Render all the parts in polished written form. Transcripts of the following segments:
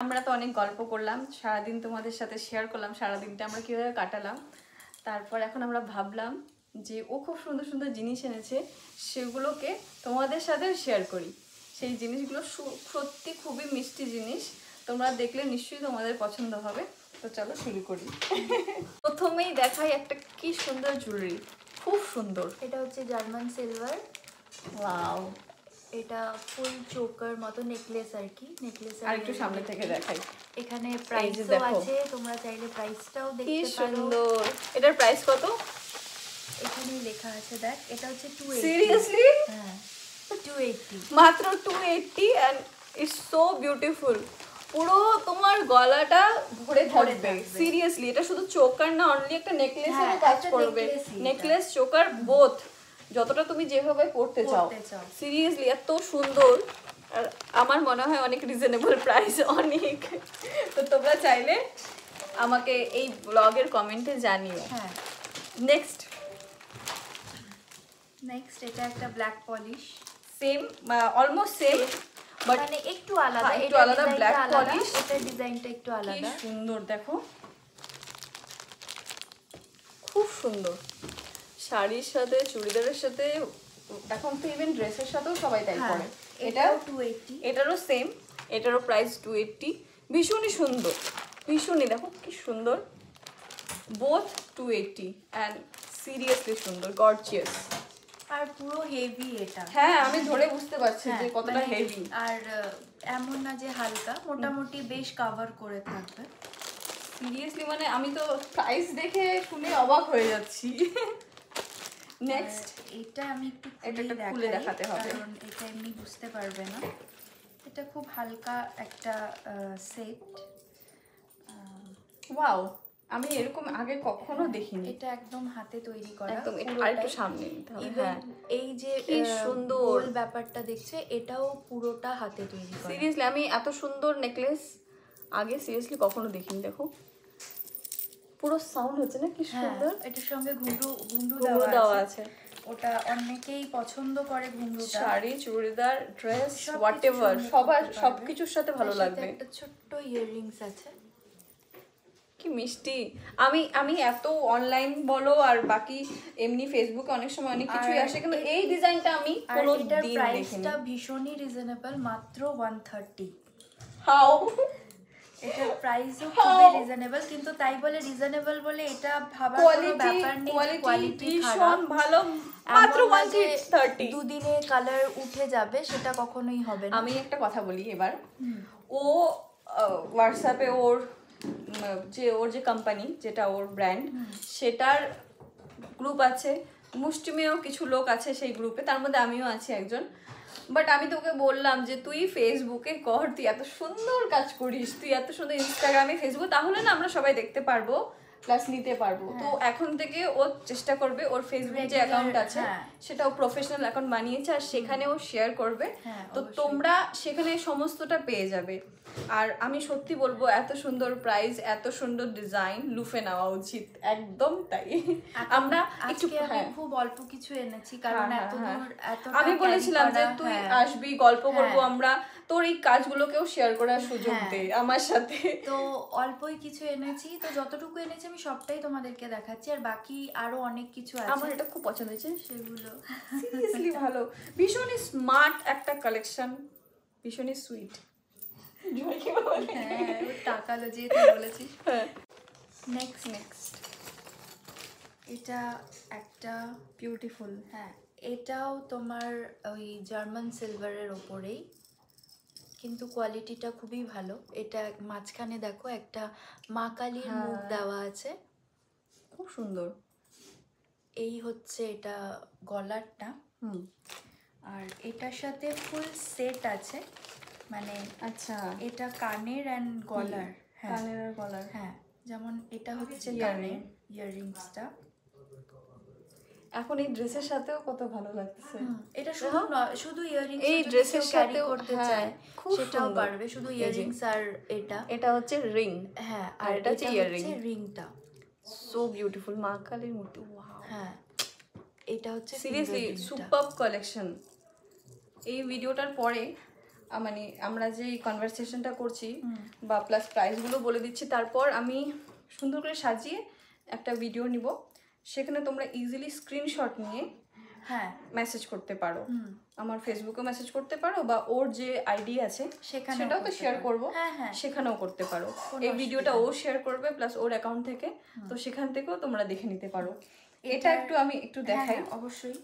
আমরা তো অনেক গল্প করলাম, সারাদিন তোমাদের সাথে শেয়ার করলাম সারাদিনটা আমরা কীভাবে কাটালাম। তারপর এখন আমরা ভাবলাম যে ও খুব সুন্দর সুন্দর জিনিস এনেছে, সেগুলোকে তোমাদের সাথেও শেয়ার করি। সেই জিনিসগুলো সত্যি খুবই মিষ্টি জিনিস, তোমরা দেখলে নিশ্চয়ই তোমাদের পছন্দ হবে। তো চলো শুরু করি। প্রথমেই দেখাই একটা কি সুন্দর জুয়েলারি, খুব সুন্দর। এটা হচ্ছে জার্মান সিলভার। ওয়াও, এটা ফুল চোকার মতো নেকলেস আর কি। নেকলেস আর একটু সামনে থেকে দেখাই। এখানে প্রাইসও আছে, তোমরা চাইলে প্রাইসটাও দেখতে পারো। কি সুন্দর, এটার প্রাইস কত? এখানেই লেখা আছে, দেখ। এটা হচ্ছে 280। সিরিয়াসলি? হ্যাঁ, 280 মাত্র 280 এন্ড ইটস সো বিউটিফুল। পুরো তোমার গলাটা ভরে থাকবে। সিরিয়াসলি, এটা শুধু চোকার না, অনলি একটা নেকলেসেরও কাজ করবে। নেকলেস চোকার বোথ, যতটা তুমি যেভাবে পড়তে চাও। সিরিয়াসলি এত সুন্দর, আর আমার মনে হয় অনেক রিজনেবল প্রাইস, অনেক। তো তোমরা চাইলে আমাকে এই ব্লগের কমেন্টে জানিও। হ্যাঁ, নেক্সট এটা একটা black polish. Same, almost same, but মানে একটু আলাদা। একটু আলাদা, ব্ল্যাক পলিশ। এটা ডিজাইনটা একটু আলাদা। কি সুন্দর, দেখো খুব সুন্দর। শাড়ির সাথে, চুড়িদারের সাথে, এখন তো ইভেন ড্রেসের সাথেও সবাই তাই পরে। এটাও 280। এটারও সেম, এটারও প্রাইস 280। ভীষণই সুন্দর, ভীষণই, দেখো কি সুন্দর। বোথ 280 অ্যান্ড সিরিয়াসলি সুন্দর, গর্জিয়াস। আর পুরো হেভি এটা। হ্যাঁ, আমি ধরে বুঝতে পারছি যে কতটা হেভি। আর এমন না যে হালকা, মোটামুটি বেশ কভার করে থাকবে। সিরিয়াসলি, মানে আমি তো প্রাইস দেখে শুনে অবাক হয়ে যাচ্ছি। নেক্সট, এটা আমি একটু খুলে দেখাতে হবে, কারণ এটা এমনি বুঝতে পারবে না। এটা খুব হালকা একটা সেট। ওয়াও, আমি এরকম আগে কখনো দেখিনি। এটা একদম হাতে তৈরি করা। একদম, আর একটু সামনে নিতে হবে। হ্যাঁ, এই যে কি সুন্দর গোল ব্যাপারটা দেখছে, এটাও পুরোটা হাতে তৈরি করা। সিরিয়াসলি, আমি এত সুন্দর নেকলেস আগে সিরিয়াসলি কখনো দেখিনি। দেখো পুরো সাউন্ড হচ্ছে না, কি সুন্দর। এটার সঙ্গে ঘুংরু দেওয়া আছে। ওটা অনেকেই পছন্দ করে ঘুংরুটা। শাড়ি, চুড়িদার, ড্রেস, হোয়াটএভার, সবার সবকিছুর সাথে ভালো লাগবে। একটা ছোট্ট ইয়াররিংস আছে, কি মিষ্টি। আমি এত অনলাইন বলো আর বাকি এমনি ফেসবুকে অনেক সময় অনেক কিছুই আসে, কিন্তু এই ডিজাইনটা আমি কোনো দিন দেখিনি। প্রাইসটা ভীষণই রিজনেবল, মাত্র 130। হাউ, এটার প্রাইসও খুবই রিজনেবল, কিন্তু তাই বলে রিজনেবল বলে এটা ভাবার কোনো ব্যাপার নেই। কোয়ালিটি ভীষণ ভালো, মাত্র 130। দুদিনে কালার উঠে যাবে সেটা কখনোই হবে না। আমি একটা কথা বলি এবার, ও হোয়াটসঅ্যাপে ওর যে কোম্পানি, যেটা ওর ব্র্যান্ড, সেটার গ্রুপ আছে, মুষ্টিমেয় কিছু লোক আছে সেই গ্রুপে, তার মধ্যে আমিও আছি একজন। বাট আমি তোকে বললাম যে তুই ফেসবুকে কর, তুই এত সুন্দর কাজ করিস, তুই এত সুন্দর ইনস্টাগ্রামে, ফেসবুক, তাহলে না আমরা সবাই দেখতে পারবো, প্লাস নিতে পারবো। তো এখন থেকে ও চেষ্টা করবে ওর ফেসবুক যে অ্যাকাউন্ট আছে সেটা ও প্রফেশনাল অ্যাকাউন্ট বানিয়েছে, আর সেখানে ও শেয়ার করবে। তো তোমরা সেখানে সমস্তটা পেয়ে যাবে। আর আমি সত্যি বলবো, এত সুন্দর প্রাইস, এত সুন্দর ডিজাইন, লুফে নেওয়া উচিত, একদম তাই। আমরা একটু খুব অল্প কিছু এনেছি, কারণ আমি বলেছিলাম যে তুই আসবি, গল্প করবো আমরা, তোর এই কাজগুলোকেও শেয়ার করার সুযোগ দে আমার সাথে। তো অল্পই কিছু এনেছি, তো যতটুকু এনেছি আমি সবটাই তোমাদেরকে দেখাচ্ছি, আর বাকি আরো অনেক কিছু আছে। আমার এটা খুব পছন্দ হয়েছে, সেগুলো সিরিয়াসলি ভালো, ভীষণই স্মার্ট একটা কালেকশন, ভীষণই সুইট। টাকালো যেহেতু বলেছিস। নেক্সট এটা একটা বিউটিফুল। হ্যাঁ, এটাও তোমার ওই জার্মান সিলভারের ওপরেই, কিন্তু কোয়ালিটিটা খুবই ভালো। এটা মাঝখানে দেখো একটা মা কালীর মুখ দেওয়া আছে, খুব সুন্দর। এই হচ্ছে এটা গলারটা। আর এটার সাথে ফুল সেট আছে, মানে আচ্ছা, এটা কানের অ্যান্ড গলার। কানের আর গলার, হ্যাঁ, যেমন এটা হচ্ছে কানের ইয়াররিংসটা। এখন এই ড্রেসের সাথেও কত ভালো লাগছে। এটা শুধু ইয়াররিংস, এই ড্রেসের সাথে করতে চায় সেটাও পারবে, শুধু ইয়াররিংস। আর এটা হচ্ছে রিং। হ্যাঁ, আর এটা হচ্ছে ইয়াররিং, রিংটা সো বিউটিফুল, মা কালীর মূর্তি। ওয়াও, হ্যাঁ, এটা হচ্ছে সিরিয়াসলি সুপারব কালেকশন। এই ভিডিওটার পরে মানে আমরা যে কনভারসেশনটা করছি বা প্লাস প্রাইসগুলো বলে দিচ্ছি, তারপর আমি সুন্দর করে সাজিয়ে একটা ভিডিও নিব, সেখানে তোমরা ইজিলি স্ক্রিনশট নিয়ে হ্যাঁ মেসেজ করতে পারো, আমার ফেসবুকে মেসেজ করতে পারো, বা ওর যে আইডি আছে সেটাও তো শেয়ার করবো, সেখানেও করতে পারো। এই ভিডিওটা ও শেয়ার করবে প্লাস ওর অ্যাকাউন্ট থেকে, তো সেখান থেকেও তোমরা দেখে নিতে পারো। এটা আমি একটু দেখাই। অবশ্যই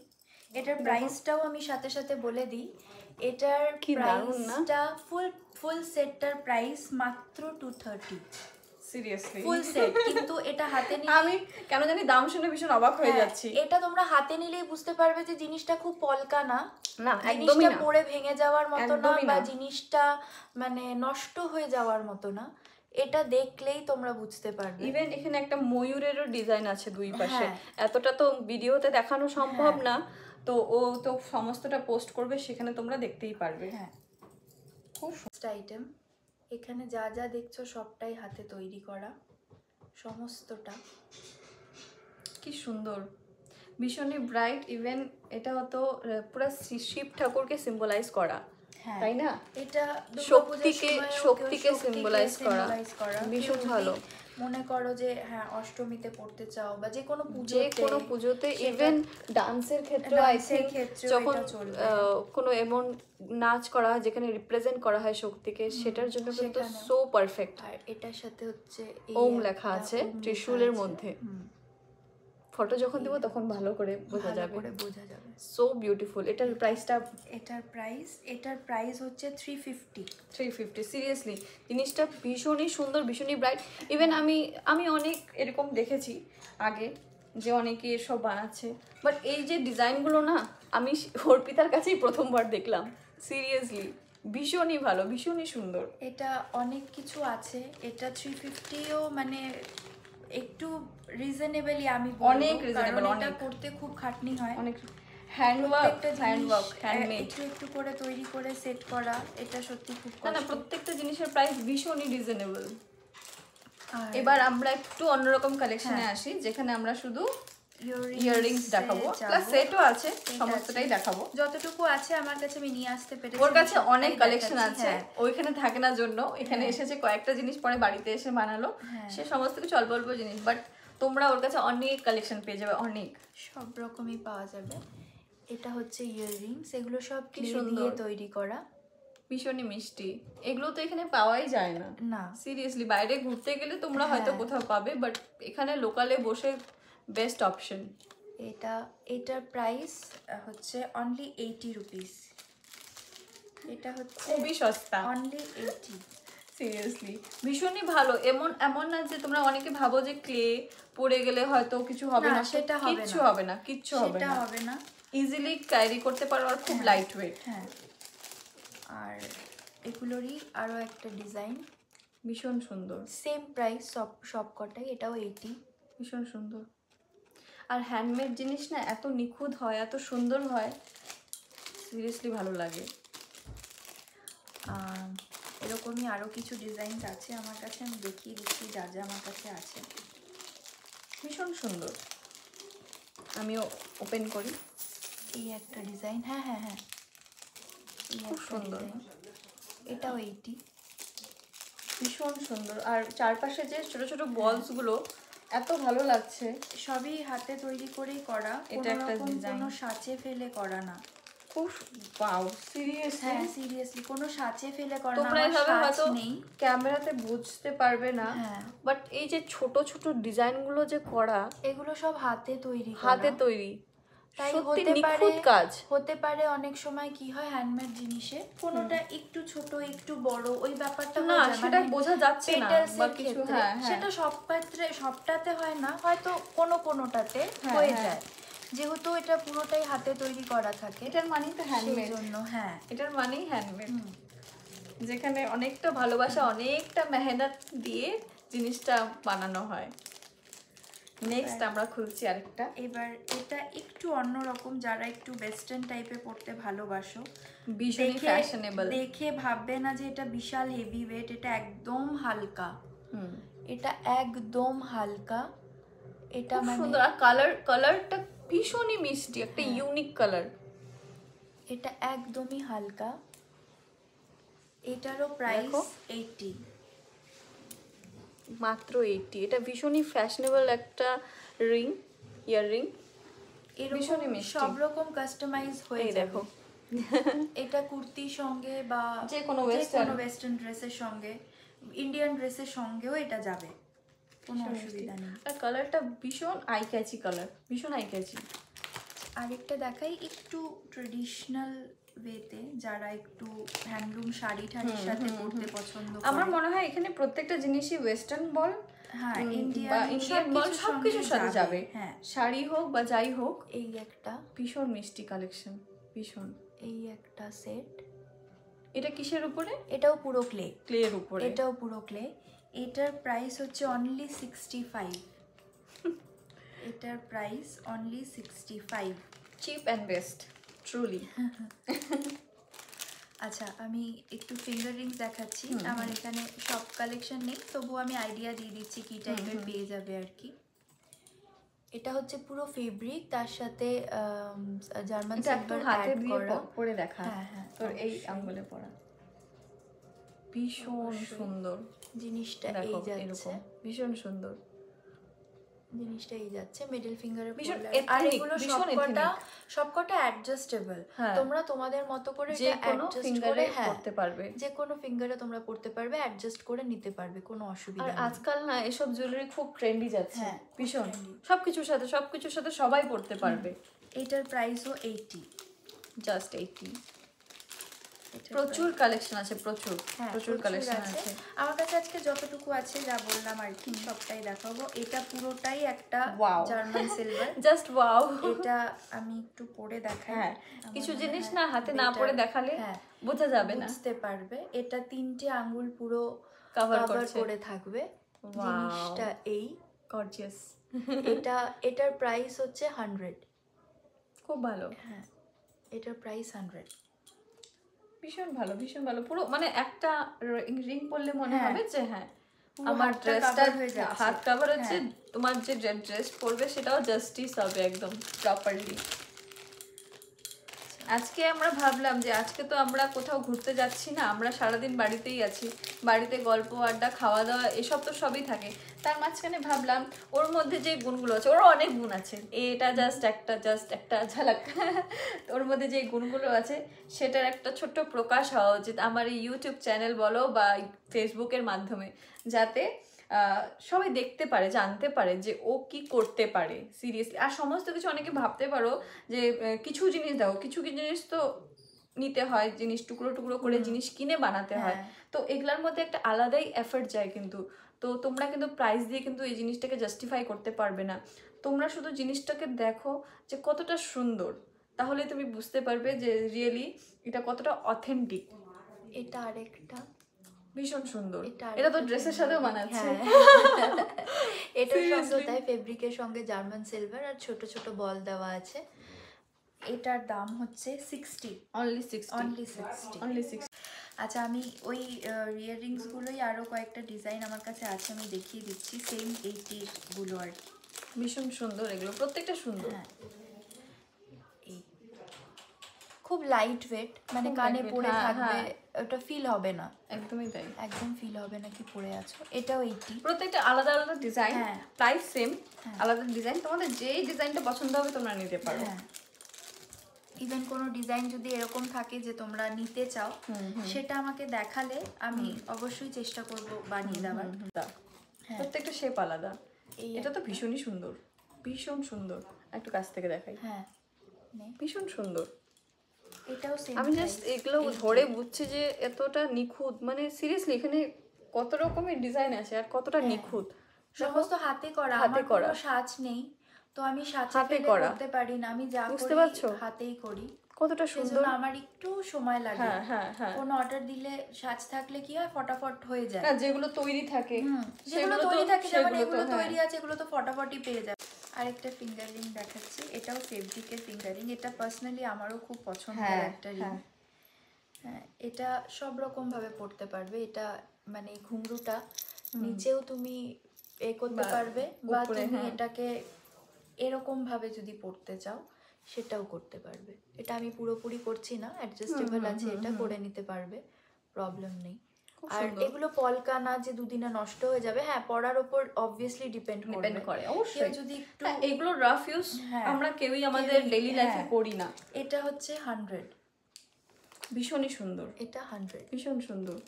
এটার প্রাইসটাও আমি সাথে সাথে বলে দিই। এটার প্রাইসটা ফুল সেটটার প্রাইস মাত্র 230। সিরিয়াসলি ফুল সেট, কিন্তু এটা হাতে নিলে আমি কেন জানি দাম শুনে ভীষণ অবাক হয়ে যাচ্ছি। এটা তোমরা হাতে নিলেই বুঝতে পারবে যে জিনিসটা খুব পলকা না, একদমই না, পরে ভেঙে যাওয়ার মতো না, বা জিনিসটা মানে নষ্ট হয়ে যাওয়ার মতো না। এটা দেখলেই তোমরা বুঝতে পারবে। ইভেন এখানে একটা ময়ূরেরও ডিজাইন আছে দুই পাশে, এতটা তো ভিডিওতে দেখানো সম্ভব না, তো ও তো সমস্তটা পোস্ট করবে, সেখানে তোমরা দেখতেই পারবে। হ্যাঁ, খুব ফার্স্ট আইটেম। এখানে যা যা দেখছো সবটাই হাতে তৈরি করা, সমস্তটা। কি সুন্দর, ভীষণই ব্রাইট। ইভেন এটা হতো পুরো শিব ঠাকুরকে সিম্বলাইজ করা, তাই না? এটা শক্তিকে সিম্বলাইজ করা, ভীষণ ভালো। মনে করো যে হ্যাঁ অষ্টমীতে পড়তে চাও বা যে কোনো পুজোতে, ইভেন ডান্সের ক্ষেত্রে, আই থিংক যখন কোনো এমন নাচ করা হয় যেখানে রিপ্রেজেন্ট করা হয় শক্তিকে, সেটার জন্য কিন্তু সো পারফেক্ট। আর এটার সাথে হচ্ছে ওম লেখা আছে ত্রিশূলের মধ্যে। ফটো যখন দেবো তখন ভালো করে বোঝা যাবে। So beautiful. এটার প্রাইস হচ্ছে 350। সিরিয়াসলি জিনিসটা ভীষণই সুন্দর, ভীষণই ব্রাইট। ইভেন আমি অনেক এরকম দেখেছি আগে যে অনেকে এসব বানাচ্ছে, বাট এই যে ডিজাইনগুলো না, আমি অর্পিতার কাছেই প্রথমবার দেখলাম। সিরিয়াসলি ভীষণই ভালো, ভীষণই সুন্দর। এটা অনেক কিছু আছে। এটা 350ও মানে একটু রিজনেবলই আমি বলবো, অনেক রিজনেবল। এটা করতে খুব খাটনি হয়, অনেক হ্যান্ডমেড, একটু করে তৈরি করে সেট করা, এটা সত্যি খুব না প্রত্যেকটা জিনিসের প্রাইস ভীষণই রিজনেবল। এবার আমরা একটু অন্যরকম কালেকশনে আসি, যেখানে আমরা শুধু ইয়াররিংস দেখাবো, প্লাস সেটও আছে, সমস্তটাই দেখাবো যতটুকু আছে আমার কাছে আমি নিয়ে আসতে পেরেছি। ওর কাছে অনেক কালেকশন আছে, ওইখানে থাকে না জন্য এখানে এসেছে, কয়েকটা জিনিস পরে বাড়িতে এসে বানালো, সে সমস্ত কিছু অল্প অল্প জিনিস, বাট তোমরা ওর কাছে অনেক কালেকশন পেয়ে যাবে, অনেক সব রকমই পাওয়া যাবে। এটা হচ্ছে ইয়াররিংস, এগুলো সব ক্লে দিয়ে তৈরি করা, ভীষণই মিষ্টি। এগুলো তো এখানে পাওয়াই যায় না সিরিয়াসলি। বাইরে ঘুরতে গেলে তোমরা হয়তো কোথাও পাবে, বাট এখানে লোকালে বসে বেস্ট অপশন। এটার প্রাইস হচ্ছে অনলি 80 রুপিস। এটা হচ্ছে খুবই সস্তা, অনলি 80। সিরিয়াসলি ভীষণই ভালো। এমন না যে তোমরা অনেকে ভাবো যে ক্লে পড়ে গেলে হয়তো কিছু হবে না, সেটা কিচ্ছু হবে না, ইজিলি ক্যারি করতে পারো, আর খুব লাইট ওয়েট। হ্যাঁ, আর এগুলোরই আরো একটা ডিজাইন ভীষণ সুন্দর, সেম প্রাইস সব কটাই, এটাও 80। ভীষণ সুন্দর। আর হ্যান্ডমেড জিনিস না এত নিখুঁত হয়, এত সুন্দর হয়, সিরিয়াসলি ভালো লাগে। এরকমই আরো কিছু ডিজাইন আছে আমার কাছে, আমি দেখিয়ে দিচ্ছি যা যা আমার কাছে আছে। ভীষণ সুন্দর, আমিও ওপেন করি। এই একটা ডিজাইন, হ্যাঁ খুব সুন্দর, এটাও 80। ভীষণ সুন্দর। আর চারপাশে যে ছোট ছোট বলস গুলো এত ভালো লাগছে, সবই হাতে তৈরি করেই করা, এটা একটা ডিজাইন, কোনো সাঁচে ফেলে করা না। খুব ওয়াও, সিরিয়াসলি কোনো সাঁচে ফেলে করা না। তোমরা এভাবে হয়তো ক্যামেরাতে বুঝতে পারবে না, বাট এই যে ছোট ছোট ডিজাইন গুলো যে করা, এগুলো সব হাতে তৈরি, তাই হতে পারে অনেক সময় কি হয় হ্যান্ডমেড জিনিসে কোনোটা একটু ছোট একটু বড়, ওই ব্যাপারটা না, সেটা বোঝা যাচ্ছে না, বা কিছু সেটা সবটাতে হয় না, হয়তো কোনোটাতে হয়ে যায়, যেহেতু এটা পুরোটাই হাতে তৈরি করা থাকে। এটার মানেই তো হ্যান্ডমেড, এটার মানেই হ্যান্ডমেড, যেখানে অনেকটা ভালোবাসা, অনেকটা মেহনত দিয়ে জিনিসটা বানানো হয়। নেক্সট আমরা খুলছি আরেকটা। এবার এটা একটু অন্যরকম, যারা একটু ওয়েস্টার্ন টাইপে পড়তে ভালোবাসো, ভীষণই ফ্যাশনেবল, দেখে ভাববে না যে এটা বিশাল হেভি ওয়েট, এটা একদম হালকা। এটা মানে সুন্দর, আর কালারটা ভীষণই মিষ্টি, একটা ইউনিক কালার। এটা একদমই হালকা, এটারও প্রাইস দেখো। 80। মাত্র 80। এটা ভীষণই ফ্যাশনেবল একটা রিং, ইয়ার রিং, এরকম ভীষণই মিষ্টি। সব রকম কাস্টমাইজ হয়ে এই যাবে। দেখো এটা কুর্তির সঙ্গে বা যে কোনো ওয়েস্টার্ন ড্রেসের সঙ্গে, ইন্ডিয়ান ড্রেসের সঙ্গেও এটা যাবে, কোনো অসুবিধা নেই। আর কালারটা ভীষণ আই ক্যাচি কালার, ভীষণ আই ক্যাচি। আরেকটা দেখাই একটু ট্রেডিশনাল ওয়েতে, যারা একটু হ্যান্ডলুম শাড়ি ঠাড়ির সাথে পরতে পছন্দ করে। আমার মনে হয় এখানে প্রত্যেকটা জিনিসই ওয়েস্টার্ন বল, হ্যাঁ, ইন্ডিয়ান বল সবকিছুর সাথে যাবে। হ্যাঁ, শাড়ি হোক বা যাই হোক। এই একটা ভীষণ মিষ্টি কালেকশন, ভীষণ। এই একটা সেট। এটা কিসের উপরে? এটাও পুরো ক্লে, ক্লের উপরে। এটাও পুরো ক্লে। এটার প্রাইস হচ্ছে অনলি 65। এটার price only 65। Chip and best, truly. আচ্ছা, আমি একটু ফিঙ্গার রিংস দেখাচ্ছি। আমার এখানে সব কালেকশন নেই, তবু আমি আইডিয়া দিয়ে দিচ্ছি কি টাইপের পেয়ে যাবে আর কি। এটা হচ্ছে পুরো ফেব্রিক, তার সাথে জার্মান সিলভার হাতে অ্যাড দিয়ে করা। পরে দেখা। হ্যাঁ হ্যাঁ, তোর এই আঙ্গুলে পরা ভীষণ সুন্দর। জিনিসটা এই দেখো যাচ্ছে, এরকম ভীষণ সুন্দর জিনিসটা এই যাচ্ছে মিডল ফিঙ্গারে। ভীষণ আর ethnic, এগুলো ভীষণ সবকটা অ্যাডজাস্টেবল। হ্যাঁ। তোমরা তোমাদের মতো করে যে এটা কোনো অ্যাডজাস্ট ফিঙ্গারে করে পড়তে পারবে, যে কোনো ফিঙ্গারে তোমরা পড়তে পারবে, অ্যাডজাস্ট করে নিতে পারবে, কোনো আর অসুবিধা নেই। আজকাল না এসব জুয়েলারি খুব ট্রেন্ডি যাচ্ছে। হ্যাঁ, ভীষণ trendy। সবকিছুর সাথে সবাই পড়তে পারবে। এটার প্রাইসও 80। জাস্ট 80। প্রচুর কালেকশন আছে, প্রচুর হ্যাঁ, প্রচুর কালেকশন আছে। আমার কাছে আজকে যতটুকু আছে যা বললাম আর কি সবটাই দেখাবো। এটা পুরোটাই একটা Wow! German silver. Just wow. এটা আমি একটু পরে দেখাই। হ্যাঁ, আমার কিছু মনে জিনিস হয় না হাতে না better, পড়ে দেখালে হ্যাঁ, বোঝা যাবে না। বুঝতে পারবে। এটা 3টে আঙ্গুল পুরো কভার কভার করছে। করে থাকবে। Wow! জিনিসটা এই গর্জিয়াস। এটার প্রাইস হচ্ছে 100। খুব ভালো। হ্যাঁ, এটার প্রাইস 100। ভীষণ ভালো, ভীষণ ভালো। পুরো মানে একটা রিং পরলে মনে হ্যাঁ। হবে যে হ্যাঁ পুরো আমার হাতটা ড্রেসটা cover হয়ে যাচ্ছে। হাত কভার হচ্ছে, হ্যাঁ। তোমার যে ড্রেস পরবে সেটাও জাস্টিস হবে একদম প্রপারলি। আজকে আমরা ভাবলাম যে আজকে তো আমরা কোথাও ঘুরতে যাচ্ছি না, আমরা সারাদিন বাড়িতেই আছি, বাড়িতে গল্প আড্ডা খাওয়া দাওয়া এসব তো সবই থাকে। তার মাঝখানে ভাবলাম ওর মধ্যে যে গুণগুলো আছে, ওর অনেক গুণ আছে, এটা জাস্ট একটা ঝালাক। ওর মধ্যে যে গুণগুলো আছে সেটার একটা ছোট্ট প্রকাশ হওয়া উচিত আমার এই ইউটিউব চ্যানেল বলো বা ফেসবুকের মাধ্যমে, যাতে সবাই দেখতে পারে, জানতে পারে যে ও কি করতে পারে সিরিয়াসলি। আর সমস্ত কিছু অনেকে ভাবতে পারো যে কিছু জিনিস দাও, কিছু জিনিস তো নিতে হয়, জিনিস টুকরো টুকরো করে জিনিস কিনে বানাতে হয়, তো এগুলার মধ্যে একটা আলাদাই এফর্ট যায় কিন্তু। তো তোমরা কিন্তু প্রাইস দিয়ে কিন্তু এই জিনিসটাকে জাস্টিফাই করতে পারবে না। তোমরা শুধু জিনিসটাকে দেখো যে কতটা সুন্দর, তাহলে তুমি বুঝতে পারবে যে রিয়েলি এটা কতটা অথেন্টিক। এটা আরেকটা ভীষণ সুন্দর, এটা এটা তো ড্রেসের সাথেও মানাচ্ছে। এটার সঙ্গে তাই ফেব্রিকের সঙ্গে জার্মান সিলভার আর ছোট ছোট বল দেওয়া আছে। এটার দাম হচ্ছে 60। অনলি 60। অনলি 60। আচ্ছা, আমি ওই ইয়াররিংস গুলোই আরো কয়েকটা ডিজাইন আমার কাছে আছে, আমি দেখিয়ে দিচ্ছি। সেম 80 গুলো আর কি। ভীষণ সুন্দর, এগুলো প্রত্যেকটা সুন্দর। হ্যাঁ, এই খুব লাইট ওয়েট, মানে খুব কানে lightweight, পড়ে হ্যাঁ, থাকবে, হ্যাঁ। ওটা ফিল হবে না, একদমই তাই। একদম ফিল হবে না কি পড়ে আছো। এটাও 80। প্রত্যেকটা আলাদা আলাদা ডিজাইন, হ্যাঁ। প্রাইস সেম, হ্যাঁ। আলাদা ডিজাইন। তোমাদের যেই ডিজাইনটা পছন্দ হবে তোমরা নিতে পারো। হ্যাঁ, ইভেন কোনো ডিজাইন যদি এরকম থাকে যে তোমরা নিতে চাও, সেটা আমাকে দেখালে আমি অবশ্যই চেষ্টা করব বানিয়ে দেওয়ার। হ্যাঁ। প্রত্যেকটা শেপ আলাদা। এই এটা তো ভীষণই সুন্দর, ভীষণ সুন্দর। একটু কাছ থেকে দেখাই। হ্যাঁ, ভীষণ সুন্দর। এটাও সেম। আমি জাস্ট এগুলো ধরে বুঝছি যে এতটা নিখুঁত, মানে সিরিয়াসলি এখানে কত রকমের ডিজাইন আছে আর কতটা নিখুঁত। সমস্ত হাতে করা, হাতে আমার করা। কোনো সাজ নেই, তো আমি সাজে হাতে ফেলে করা। করতে পারি না। আমি যা বুঝতে করি পারছো? হাতেই করি, কতটা সুন্দর। সেজন্য আমার একটু সময় লাগে। হ্যাঁ হ্যাঁ হ্যাঁ। কোনো অর্ডার দিলে সাজ থাকলে কি হয়, ফটাফট হয়ে যায়। না, যেগুলো তৈরি থাকে যেগুলো তৈরি থাকে, যেমন সেগুলো তো এগুলো হ্যাঁ। তৈরি আছে, এগুলো তো ফটাফটই পেয়ে যায়। আরেকটা ফিঙ্গার রিং দেখাচ্ছি, এটাও ফেব্রিকের ফিঙ্গার রিং। এটা পার্সোনালি আমারও খুব পছন্দের একটা রিং। হ্যাঁ, এটা সব রকম ভাবে পড়তে পারবে। এটা মানে ঘুঙরুটা নিচেও তুমি করতে পারবে, বা তুমি এটাকে এরকম ভাবে যদি পড়তে চাও সেটাও করতে পারবে। এটা আমি পুরোপুরি করছি না, অ্যাডজাস্টেবল আছে, এটা করে নিতে পারবে, প্রবলেম নেই। খুব আর সুন্দর। এগুলো পলকা না যে দুদিনে নষ্ট হয়ে যাবে, হ্যাঁ পরার উপর অবভিয়াসলি ডিপেন্ড করে কেউ অবশ্যই। যদি একটু এগুলো রাফ ইউজ হ্যাঁ, আমরা কেউই আমাদের ডেইলি লাইফে হ্যাঁ। করি না। এটা হচ্ছে 100, ভীষণই সুন্দর, এটা 100 ভীষণ সুন্দর।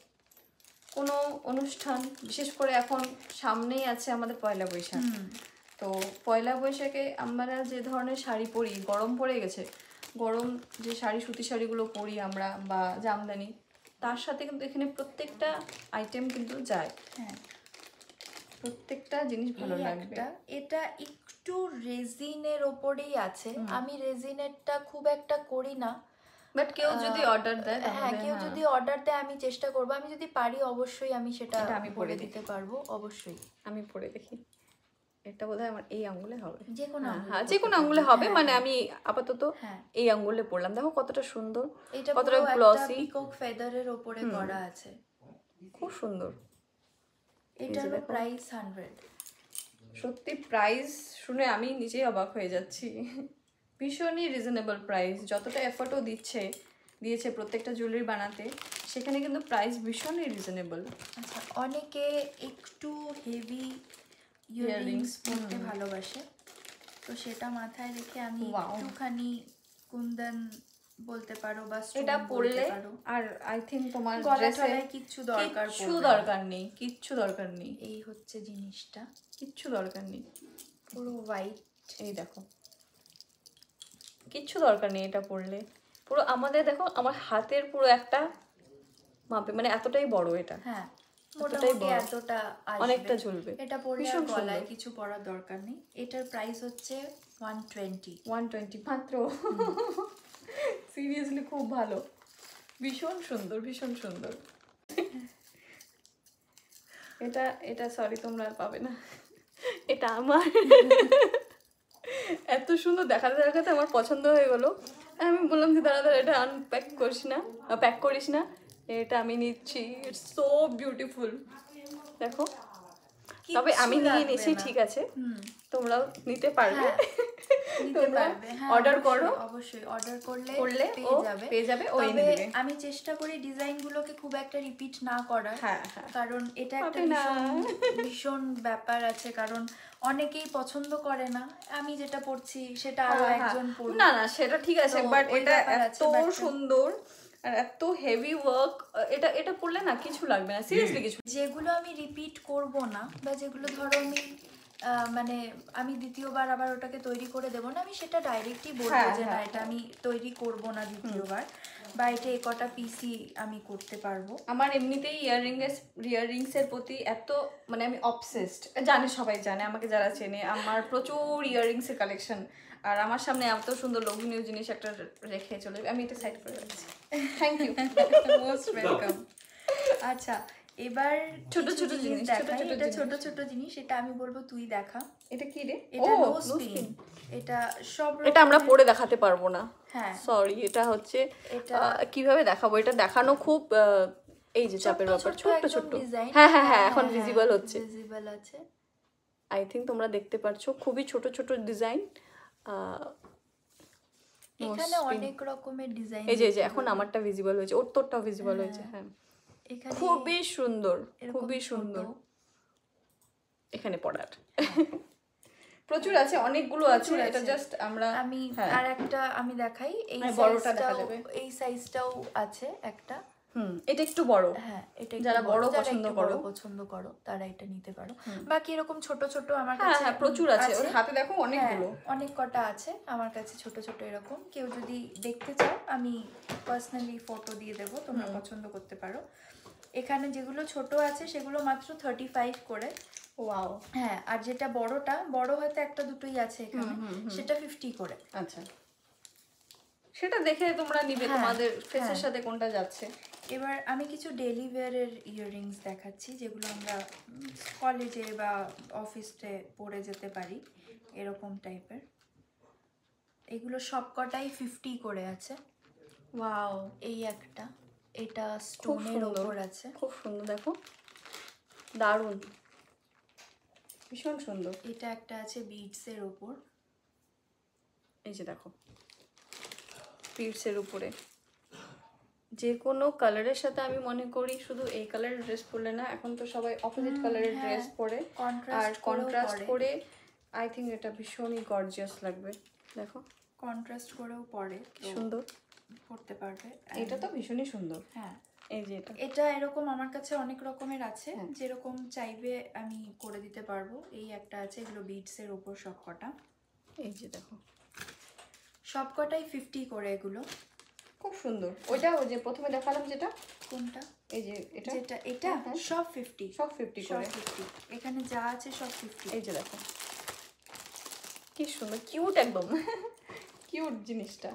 কোনো অনুষ্ঠান, বিশেষ করে এখন সামনেই আছে আমাদের পয়লা বৈশাখ, তো পয়লা বৈশাখে আমরা যে ধরনের শাড়ি পরি, গরম পড়ে গেছে, গরম যে শাড়ি, সুতি শাড়িগুলো পরি আমরা বা জামদানি, তার সাথে কিন্তু এখানে প্রত্যেকটা আইটেম কিন্তু যায়। হ্যাঁ, প্রত্যেকটা জিনিস ভালো লাগবে। এটা একটু রেজিনের ওপরেই আছে, আমি রেজিনেরটা খুব একটা করি না, বাট কেউ যদি অর্ডার দেয়, হ্যাঁ কেউ যদি অর্ডার দেয় আমি চেষ্টা করবো, আমি যদি পারি অবশ্যই আমি সেটা আমি পরে দিতে পারবো, অবশ্যই। আমি পরে দেখি, এটা বোধহয় আমার এই আঙ্গুলে হবে, যে কোনো হ্যাঁ যে কোনো আঙ্গুলে হবে, মানে আমি আপাতত হ্যাঁ এই আঙ্গুলে পড়লাম। দেখো কতটা সুন্দর, এটা কতটা পুরো গ্লসি, পিকক ফেদারের উপরে করা আছে, খুব সুন্দর। এটার প্রাইস 100। সত্যি প্রাইস শুনে আমি নিজেই অবাক হয়ে যাচ্ছি, ভীষণই রিজনেবল প্রাইস। যতটা এফোর্টও দিয়েছে প্রত্যেকটা জুয়েলারি বানাতে, সেখানে কিন্তু প্রাইস ভীষণই রিজনেবল। আচ্ছা, অনেকে একটু হেভি ইয়াররিংস পরতে ভালোবাসে, তো সেটা মাথায় রেখে আমি একটুখানি কুন্দন বলতে পারো বা এটা পরলে, আর আই থিংক তোমার ড্রেসে কিচ্ছু দরকার নেই। এই হচ্ছে জিনিসটা, কিচ্ছু দরকার নেই, পুরো হোয়াইট। এই দেখো, কিচ্ছু দরকার নেই এটা পরলে। পুরো আমাদের দেখো, আমার হাতের পুরো একটা মাপে, মানে এতটাই বড় এটা। হ্যাঁ, মোটামুটি এতটা আসবে, অনেকটা ঝুলবে। এটা পরলে আর গলায় কিছু পরার দরকার নেই। এটার প্রাইস হচ্ছে 120 মাত্র। সিরিয়াসলি খুব ভালো, ভীষণ সুন্দর, ভীষণ সুন্দর। এটা সরি, তোমরা আর পাবে না, এটা আমার। এত সুন্দর দেখাতে দেখাতে আমার পছন্দ হয়ে গেল, আমি বললাম যে দাঁড়া এটা আনপ্যাক প্যাক করিস না, এটা আমি নিচ্ছি। ইটস সো বিউটিফুল, দেখো। তবে আমি নিয়ে নিয়েছি, ঠিক আছে, তোমরাও নিতে পারবে, অর্ডার করো, অবশ্যই অর্ডার করলে পেয়ে যাবে। আমি চেষ্টা করি ডিজাইনগুলোকে খুব একটা রিপিট না করার, কারণ এটা একটা ভীষণ ব্যাপার আছে, কারণ অনেকেই পছন্দ করে না আমি যেটা পড়ছি সেটা আরো একজন পড়বে না, সেটা ঠিক আছে, বাট এটা এত সুন্দর আর এত হেভি ওয়ার্ক, এটা পড়লে না কিছু লাগবে না, সিরিয়াসলি কিছু। যেগুলো আমি রিপিট করব না, বা যেগুলো ধরো আমি মানে আমি দ্বিতীয়বার আবার ওটাকে তৈরি করে দেবো না, আমি সেটা ডাইরেক্টলি বলবো যে না এটা আমি তৈরি করব না দ্বিতীয়বার, বা এটা কটা পিসি আমি করতে পারবো। আমার এমনিতেই ইয়াররিংস এর প্রতি এত, মানে আমি অবসেসড, জানে সবাই জানে, আমাকে যারা চেনে, আমার প্রচুর ইয়াররিংস এর কালেকশন, আর আমার সামনে এত সুন্দর লোভনীয় জিনিস একটা রেখে চলে, আমি এটা সাইড করে রাখছি। Thank you, most welcome. আচ্ছা, এবার ছোট ছোট জিনিস দেখাই, এটা ছোট ছোট জিনিস, এটা আমি বলবো তুই দেখা। এটা কি রে? এটা নোজ পিন, এটা সব এটা আমরা পরে দেখাতে পারবো না, হ্যাঁ সরি। এটা হচ্ছে কিভাবে দেখাবো, এটা দেখানো খুব এই যে চাপের ব্যাপার, ছোট ছোট। হ্যাঁ, এখন ভিজিবল হচ্ছে, ভিজিবল আছে, আই থিংক তোমরা দেখতে পারছো, খুবই ছোট ছোট ডিজাইন। এখানে অনেক রকমের ডিজাইন, এই যে এখন আমারটা ভিজিবল হয়েছে, ওর তোরটাও ভিজিবল হয়েছে। হ্যাঁ, খুবই সুন্দর, খুবই সুন্দর। এখানে পড়ার প্রচুর আছে, অনেকগুলো আছে, এটা জাস্ট আমি আর একটা আমি দেখাই, এই বড়টা দেখা যাবে, এই সাইজটাও আছে একটা, এটা একটু বড়, হ্যাঁ এটা যারা বড় পছন্দ করো তারা এটা নিতে পারো। বাকি এরকম ছোট ছোট আমার কাছে প্রচুর আছে, ওর হাতে দেখো অনেকগুলো, অনেক কটা আছে আমার কাছে ছোট ছোট এরকম। কেউ যদি দেখতে চাও আমি পার্সোনালি ফটো দিয়ে দেবো, তোমরা পছন্দ করতে পারো। এখানে যেগুলো ছোট আছে সেগুলো মাত্র 35 করে। ওয়াও, হ্যাঁ, আর যেটা বড় হয়তো একটা দুটোই আছে এখানে, সেটা 50 করে। আচ্ছা, সেটা দেখে তোমরা নিবে, তোমাদের ফেসের সাথে কোনটা যাচ্ছে। এবার আমি কিছু ডেইলি ওয়্যারের ইয়াররিংস দেখাচ্ছি, যেগুলো আমরা কলেজে বা অফিসে পরে যেতে পারি, এরকম টাইপের। এগুলো সবকটাই 50 করে আছে। ওয়াও, এই একটা, এটা স্টোনের উপর আছে, খুব সুন্দর, দেখো দারুণ, ভীষণ সুন্দর। এটা একটা আছে বিডসের উপর, এই যে দেখো বিডসের উপরে, যে কোনো কালারের সাথে আমি মনে করি শুধু এই কালারের ড্রেস পরলে না, এখন তো সবাই অপোজিট কালারের ড্রেস পরে আর কন্ট্রাস্ট করে আই থিঙ্ক এটা ভীষণই গর্জিয়াস লাগবে। দেখো কন্ট্রাস্ট করেও পরে সুন্দর পড়তে পারবে। এটা তো ভীষণই সুন্দর। হ্যাঁ এই যে এটা এরকম আমার কাছে অনেক রকমের আছে, যেরকম চাইবে আমি করে দিতে পারবো। এই একটা আছে, এগুলো বিটসের উপর সবকটা। এই যে দেখো সবকটাই 50 করে, এগুলো খুব সুন্দর। ওইটা ওই যে প্রথমে দেখালাম যেটা, কোনটা? এই যে এটা যেটা এটা সব 50, সব 50 করে। 50 এখানে যা আছে সব 50। এই যে দেখো কি সুন্দর, কিউট একদম কিউট জিনিসটা।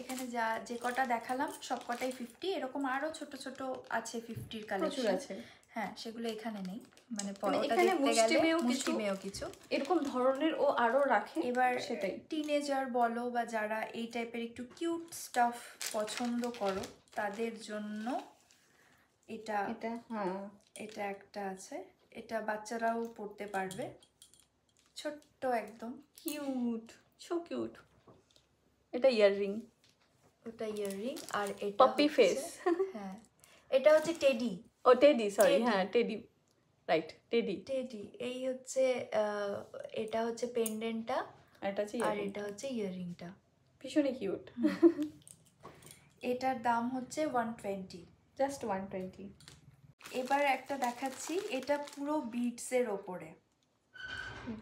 এখানে যা যে কটা দেখালাম সবকটাই 50। এরকম আরো ছোট ছোট আছে 50-র কালেকশন আছে। হ্যাঁ, সেগুলো এখানে নেই, মানে এখানে মুষ্টিমেয় কিছু এরকম ধরনের ও আরো রাখে। এবার সেটাই টিনেজার বলো বা যারা এই টাইপের একটু কিউট স্টাফ পছন্দ করো তাদের জন্য এটা এটা একটা আছে। এটা বাচ্চারাও পড়তে পারবে, ছোট্ট একদম কিউট, সো কিউট। এটা ইয়াররিং, ওটা ইয়াররিং। আর এটা পপি ফেস। হ্যাঁ, এটা হচ্ছে টেডি। ও টেডি, সরি, হ্যাঁ টেডি, রাইট, টেডি। টেডি এই হচ্ছে এটা হচ্ছে পেন্ডেন্টটা, আর এটা হচ্ছে ইয়াররিংটা। ভীষণই কিউট। এটার দাম হচ্ছে 120, জাস্ট 120। এবার একটা দেখাচ্ছি, এটা পুরো বিটসের ওপরে।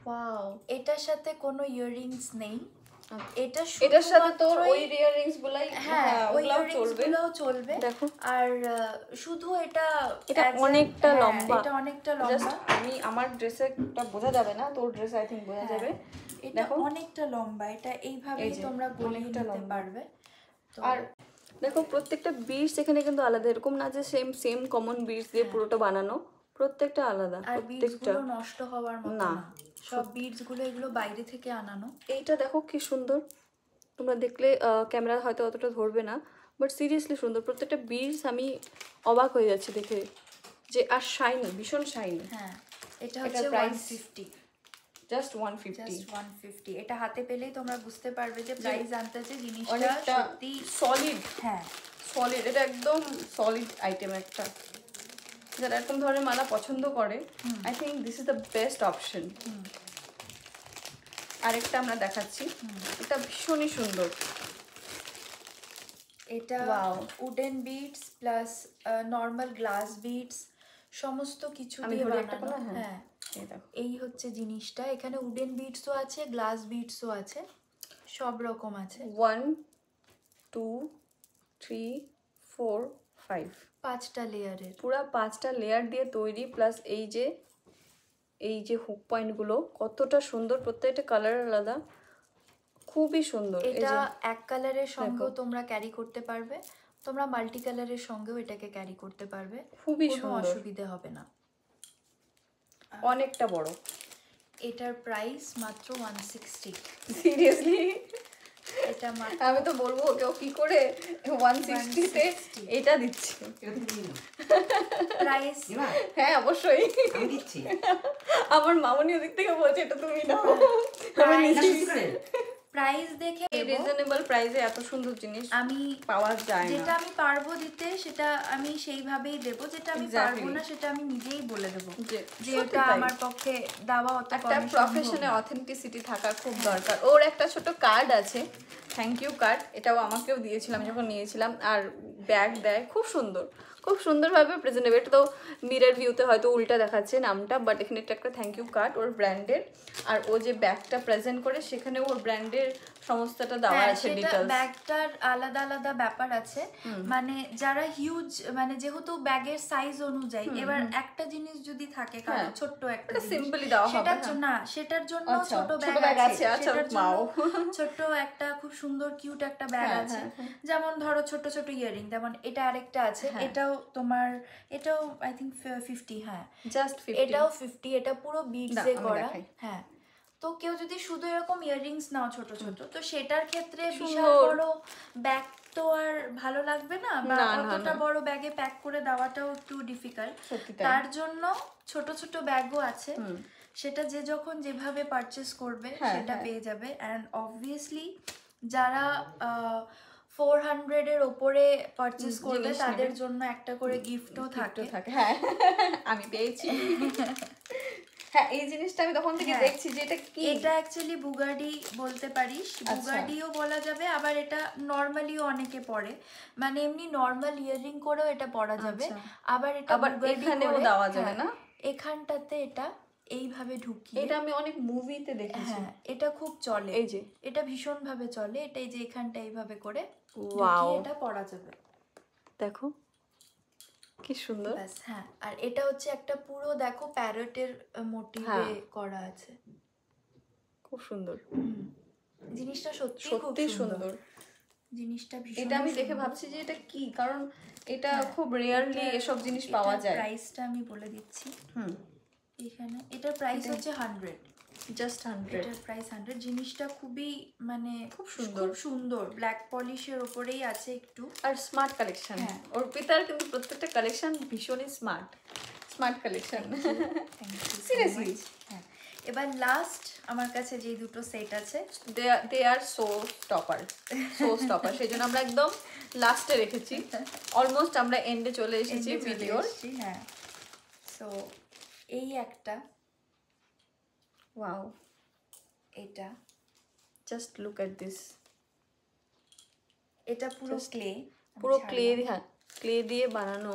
ওয়াও, এটার সাথে কোনো ইয়াররিংস নেই, এটার সাথে তোর ওই ইয়াররিংস গুলাই, হ্যাঁ ওইগুলোও চলবে। দেখো আর শুধু এটা অনেকটা লম্বা, এটা অনেকটা লম্বা। আমি আমার ড্রেসেরটা বোঝা যাবে না, তোর ড্রেস আই থিংক বোঝা যাবে। এটা অনেকটা লম্বা, এটা এইভাবেই তোমরা গলিয়ে নিতে পারবে। আর দেখো প্রত্যেকটা বিটস এখানে কিন্তু আলাদা, এরকম না যে সেম কমন বিটস দিয়ে পুরোটা বানানো, প্রত্যেকটা আলাদা। আর বিটসগুলো নষ্ট হওয়ার মতো না, সব বিটসগুলো এগুলো বাইরে থেকে আনানো। এইটা দেখো কি সুন্দর, তোমরা দেখলে ক্যামেরা হয়তো অতটা ধরবে না, বাট সিরিয়াসলি সুন্দর। প্রত্যেকটা বিটস আমি অবাক হয়ে যাচ্ছি দেখে, যে আর শাইনি, ভীষণ শাইনি। হ্যাঁ, এটা হচ্ছে 150, জাস্ট 150। এটা হাতে পেলেই তোমরা বুঝতে পারবে যে প্রাইস আনতেছে জিনিসটা সত্যি সলিড। হ্যাঁ সলিড, এটা একদম সলিড আইটেম একটা। যারা এরকম ধরনের মালা পছন্দ করে, I think this is the best option. আরেকটা আমরা দেখাচ্ছি, এটা ভীষণই সুন্দর। এটা wooden beads plus normal glass beads সমস্ত কিছু দিয়ে বানানো। হ্যাঁ, এই হচ্ছে জিনিসটা। এখানে উডেন বিটসও আছে, গ্লাস বিটসও আছে, সব রকম আছে। 1 2 3 4 5 5টা লেয়ারের, পুরো 5টা লেয়ার দিয়ে তৈরি। প্লাস এই যে হুক পয়েন্টগুলো কতটা সুন্দর, প্রত্যেকটা কালার আলাদা, খুবই সুন্দর। এটা এক কালারের সঙ্গেও তোমরা ক্যারি করতে পারবে, তোমরা মাল্টি কালারের সঙ্গেও এটাকে ক্যারি করতে পারবে, খুবই কোনো অসুবিধা হবে না। অনেকটা বড়। এটার প্রাইস মাত্র 160। সিরিয়াসলি? এটা আমি তো বলবো ওকে কি করে 160 তে এটা দিচ্ছি। প্রাইস হ্যাঁ অবশ্যই আমি দিচ্ছি। আমার মামনি ওদিক থেকে বলছে এটা তুমি নাও। প্রাইস দেখে রিজনেবল প্রাইসে এত সুন্দর জিনিস আমি পাওয়া যায় না। যেটা আমি পারবো দিতে সেটা আমি সেইভাবেই দেব, যেটা আমি পারবো না সেটা আমি নিজেই বলে দেব যে এটা আমার পক্ষে দেওয়া অত একটা প্রফেশনে অথেন্টিসিটি থাকা খুব দরকার। ওর একটা ছোট কার্ড আছে, থ্যাংক ইউ কার্ড, এটাও আমাকেও দিয়েছিলাম যখন নিয়েছিলাম। আর ব্যাগ দেয় খুব সুন্দর, খুব সুন্দরভাবে প্রেজেন্টেবল। এটা তো মিরর ভিউতে হয়তো উল্টা দেখাচ্ছে নামটা, বাট এখানে এটা একটা থ্যাংক ইউ কার্ড ওর ব্র্যান্ডের। আর ও যে ব্যাগটা প্রেজেন্ট করে সেখানে ওর ব্র্যান্ডের সমস্তটা দেওয়া আছে ডিটেইলস। ব্যাগটার আলাদা আলাদা ব্যাপার আছে, মানে যারা হিউজ, মানে যেহেতু ব্যাগের সাইজ অনুযায়ী, এবার একটা জিনিস যদি থাকে কারণ ছোট্ট একটা সিম্পলি দেওয়া হবে না, সেটার জন্য ছোট ব্যাগ আছে, সেটার জন্য ছোট্ট একটা খুব সুন্দর কিউট একটা ব্যাগ আছে। যেমন ধরো ছোট ছোট ইয়ারিং, যেমন এটা আরেকটা আছে, এটাও তোমার, এটাও আই থিংক 50। হ্যাঁ, জাস্ট 50। এটাও 50, এটা পুরো বিডসে করা। হ্যাঁ, তো কেউ যদি শুধু এরকম ইয়াররিংস নাও ছোট ছোট, তো সেটার ক্ষেত্রে বিশাল বড় ব্যাগ তো আর ভালো লাগবে না, বা অতটা বড় ব্যাগে প্যাক করে দেওয়াটাও একটু ডিফিকাল্ট। তার জন্য ছোট ছোট ব্যাগও আছে, সেটা যে যখন যেভাবে পারচেস করবে সেটা পেয়ে যাবে। অ্যান্ড অবভিয়াসলি যারা 400 এর উপরে পারচেজ করবে তাদের জন্য একটা করে গিফটও থাকে। হ্যাঁ আমি পেয়েছি। হ্যাঁ এই জিনিসটা আমি তখন থেকে দেখছি যে এটা কি, এটা অ্যাকচুয়ালি বুগাডি বলতে পারিস, বুগাডিও বলা যাবে, আবার এটা নরমালিও অনেকে পরে, মানে এমনি নরমাল ইয়াররিং করেও এটা পরা যাবে, আবার এটা বুগাডি এখানেও দেওয়া যাবে না, এখানটাতে এটা এইভাবে ঢুকিয়ে, এটা আমি অনেক মুভিতে দেখেছি। হ্যাঁ এটা খুব চলে, এই যে এটা ভীষণ ভাবে চলে, এটা এই যে এখানটা এইভাবে করে ওয়াও এটা পরা যাবে, দেখো কি সুন্দর। ব্যাস। হ্যাঁ আর এটা হচ্ছে একটা পুরো দেখো প্যারটের মোটিভে করা আছে, খুব সুন্দর জিনিসটা, সত্যি সুন্দর জিনিসটা, ভীষণ। এটা আমি দেখে ভাবছি যে এটা কি, কারণ এটা খুব রেয়ারলি এসব জিনিস পাওয়া যায়। প্রাইসটা আমি বলে দিচ্ছি, এখানে এটার প্রাইস হচ্ছে 100, জাস্ট 100, এটার প্রাইস 100। জিনিসটা খুবই মানে খুব সুন্দর ব্ল্যাক পলিশের উপরেই আছে একটু, আর স্মার্ট কালেকশন। অর্পিতার কিন্তু প্রত্যেকটা কালেকশন ভীষণই স্মার্ট কালেকশন, সিরিয়াসলি। হ্যাঁ এবার লাস্ট আমার কাছে যে দুটো সেট আছে, দে আর সো স্টপার সেই জন্য আমরা একদম লাস্টে রেখেছি, অলমোস্ট আমরা এন্ডে চলে এসেছি ভিডিওর। হ্যাঁ সো এই একটা, ওয়াও এটা জাস্ট লুক এট দিস, এটা পুরো ক্লে দিয়ে বানানো।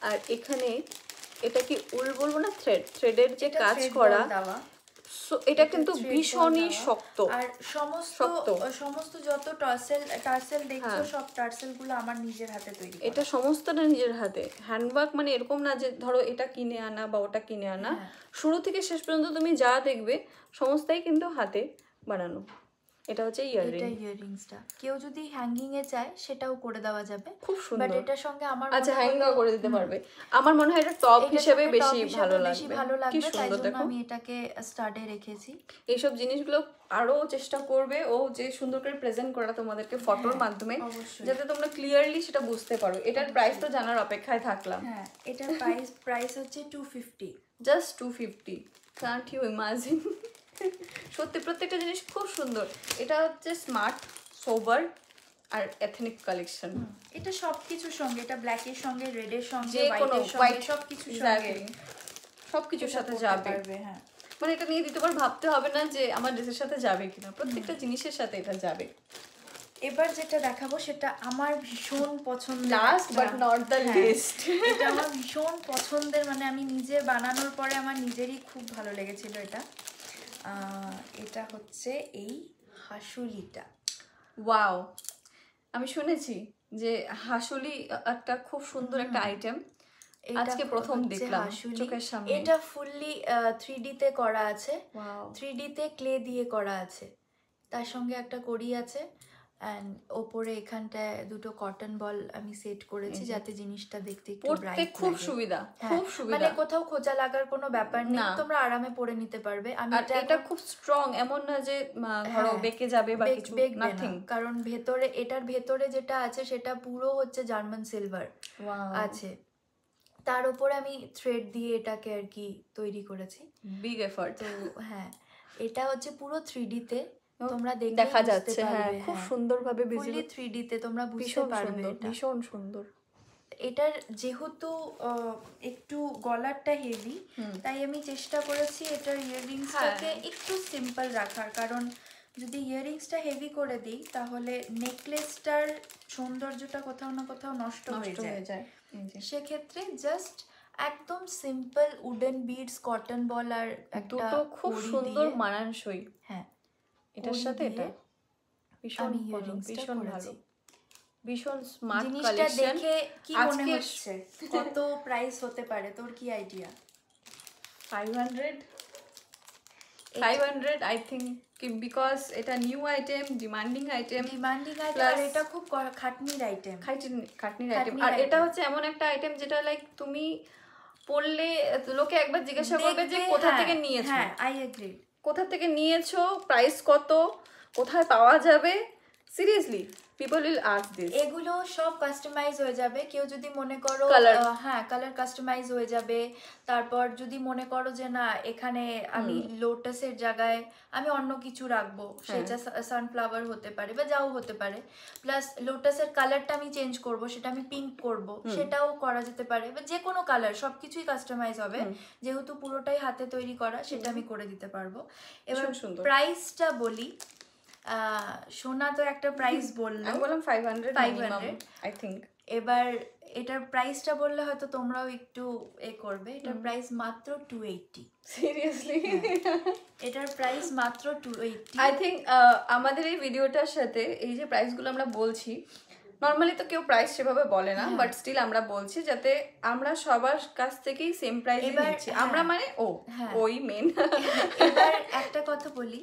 আর এখানে এটা কি উল বলবো না থ্রেডের যে কাজ করা, এটা কিন্তু ভীষণই শক্ত, আর সমস্ত যত টার্সেল দেখছো সব টার্সেল গুলো আমার নিজের হাতে তৈরি, এটা সমস্তটা নিজের হাতে হ্যান্ডওয়ার্ক, মানে এরকম না যে ধরো এটা কিনে আনা বা ওটা কিনে আনা, শুরু থেকে শেষ পর্যন্ত তুমি যা দেখবে সমস্তই কিন্তু হাতে বানানো। এটা হচ্ছে ইয়াররিংসটা, কেউ যদি হ্যাঙ্গিং এ চায় সেটাও করে দেওয়া যাবে, খুব সুন্দর। বাট এটার সঙ্গে আমার আচ্ছা হ্যাঙ্গিং করে দিতে পারবে, আমার মনে হয় এটা টপ হিসেবে বেশি ভালো লাগবে। কি সুন্দর দেখো, আমি এটাকে স্টাডে রেখেছি। এইসব জিনিসগুলো আরো চেষ্টা করবে ও যে সুন্দর করে প্রেজেন্ট করা তোমাদেরকে ফটোর মাধ্যমে, যাতে তোমরা ক্লিয়ারলি সেটা বুঝতে পারো। এটার প্রাইস তো জানার অপেক্ষায় থাকলাম। হ্যাঁ এটার প্রাইস হচ্ছে 250, জাস্ট 250, কান্ট ইউ ইমাজিন। সত্যি প্রত্যেকটা জিনিস খুব সুন্দর। এটা হচ্ছে স্মার্ট, সোবার আর এথনিক কালেকশন। এটা সবকিছুর সঙ্গে, এটা ব্ল্যাকের সঙ্গে, রেডের সঙ্গে, হোয়াইটের সঙ্গে, সবকিছুর সাথে যাবে। হ্যাঁ মানে এটা নিয়ে দ্বিতীয়বার ভাবতে হবে না যে আমার ড্রেসের সাথে যাবে কিনা, প্রত্যেকটা জিনিসের সাথে এটা যাবে। এবার যেটা দেখাবো সেটা আমার ভীষণ পছন্দের, last but not the least, এটা আমার ভীষণ পছন্দের, মানে আমি নিজে বানানোর পরে আমার নিজেরই খুব ভালো লেগেছিল এটা। এটা হচ্ছে এই হাসুলিটা। ওয়াও, আমি শুনেছি যে হাসুলি একটা খুব সুন্দর একটা আইটেম, আজকে প্রথম দেখলাম চোখের সামনে। এটা ফুললি 3D তে করা আছে, 3D তে ক্লে দিয়ে করা আছে, তার সঙ্গে একটা কড়ি আছে, এন্ড ওপরে এখানটায় দুটো কটন বল আমি সেট করেছি যাতে জিনিসটা দেখতে একটু ব্রাইট লাগে। খুব সুবিধা, খুব সুবিধা, মানে কোথাও খোঁজা লাগার কোনো ব্যাপার নেই, তোমরা আরামে পরে নিতে পারবে। আমি এটা খুব স্ট্রং, এমন না যে ধরো বেঁকে যাবে বা কিছু, নাথিং। কারণ ভেতরে, এটার ভেতরে যেটা আছে সেটা পুরো হচ্ছে জার্মান সিলভার আছে, তার উপরে আমি থ্রেড দিয়ে এটাকে আর কি তৈরি করেছি, বিগ এফর্ট। তো হ্যাঁ এটা হচ্ছে পুরো 3D তে, তোমরা দেখা যাচ্ছে, হ্যাঁ খুব সুন্দরভাবে ফুললি 3D তে তোমরা বুঝতে পারবে, ভীষণ সুন্দর। এটার যেহেতু একটু গলারটা হেভি, তাই আমি চেষ্টা করেছি এটার ইয়াররিংসটাকে একটু সিম্পল রাখার, কারণ যদি ইয়াররিংসটা হেভি করে দিই তাহলে নেকলেসটার সৌন্দর্যটা কোথাও না কোথাও নষ্ট হয়ে যায়। সেক্ষেত্রে জাস্ট একদম সিম্পল উডেন বিডস, কটন বল আর একটা খুব সুন্দর মানানসই। হ্যাঁ এটার সাথে এটা ভীষণ ভালো, ভীষণ স্মার্ট কালেকশন। দেখে কি মনে হচ্ছে কত প্রাইস হতে পারে, তোর কি আইডিয়া? 500 আই থিঙ্ক, বিকজ এটা নিউ আইটেম, ডিমান্ডিং আইটেম, আর এটা খুব খাটনির আইটেম, আর এটা হচ্ছে এমন একটা আইটেম যেটা লাইক তুমি পড়লে লোকে একবার জিজ্ঞাসা করবে যে কোথা থেকে নিয়েছো। হ্যাঁ আই এগ্রি, কোথা থেকে নিয়েছো, প্রাইস কত, কোথায় পাওয়া যাবে, seriously people will ask this. এগুলো সব কাস্টমাইজ হয়ে যাবে। কেউ যদি মনে করো হ্যাঁ কালার কাস্টমাইজ হয়ে যাবে। তারপর যদি মনে করো যে না এখানে আমি লোটাসের জায়গায় আমি অন্য কিছু রাখবো, সেটা সানফ্লাওয়ার হতে পারে বা যাও হতে পারে, প্লাস লোটাসের কালারটা আমি চেঞ্জ করব, সেটা আমি পিঙ্ক করব, সেটাও করা যেতে পারে, বা যে কোনো কালার সবকিছুই কাস্টমাইজ হবে। যেহেতু পুরোটাই হাতে তৈরি করা, সেটা আমি করে দিতে পারবো। এবার প্রাইসটা বলি, সোনা তো একটা প্রাইস বললো, আমি বললাম 500 আই থিংক। এবার এটার প্রাইসটা বললে হয়তো তোমরাও একটু করবে। এটার প্রাইস মাত্র 280। সিরিয়াসলি? এটার প্রাইস মাত্র 280। আই থিংক আমাদের এই ভিডিওটার সাথে এই যে প্রাইসগুলো আমরা বলছি, নর্মালি তো কেউ প্রাইস সেভাবে বলে না, বাট স্টিল আমরা বলছি যাতে আমরা সবার কাছ থেকেই সেম প্রাইস নিচ্ছি আমরা, মানে ওই মেন। এবার একটা কথা বলি,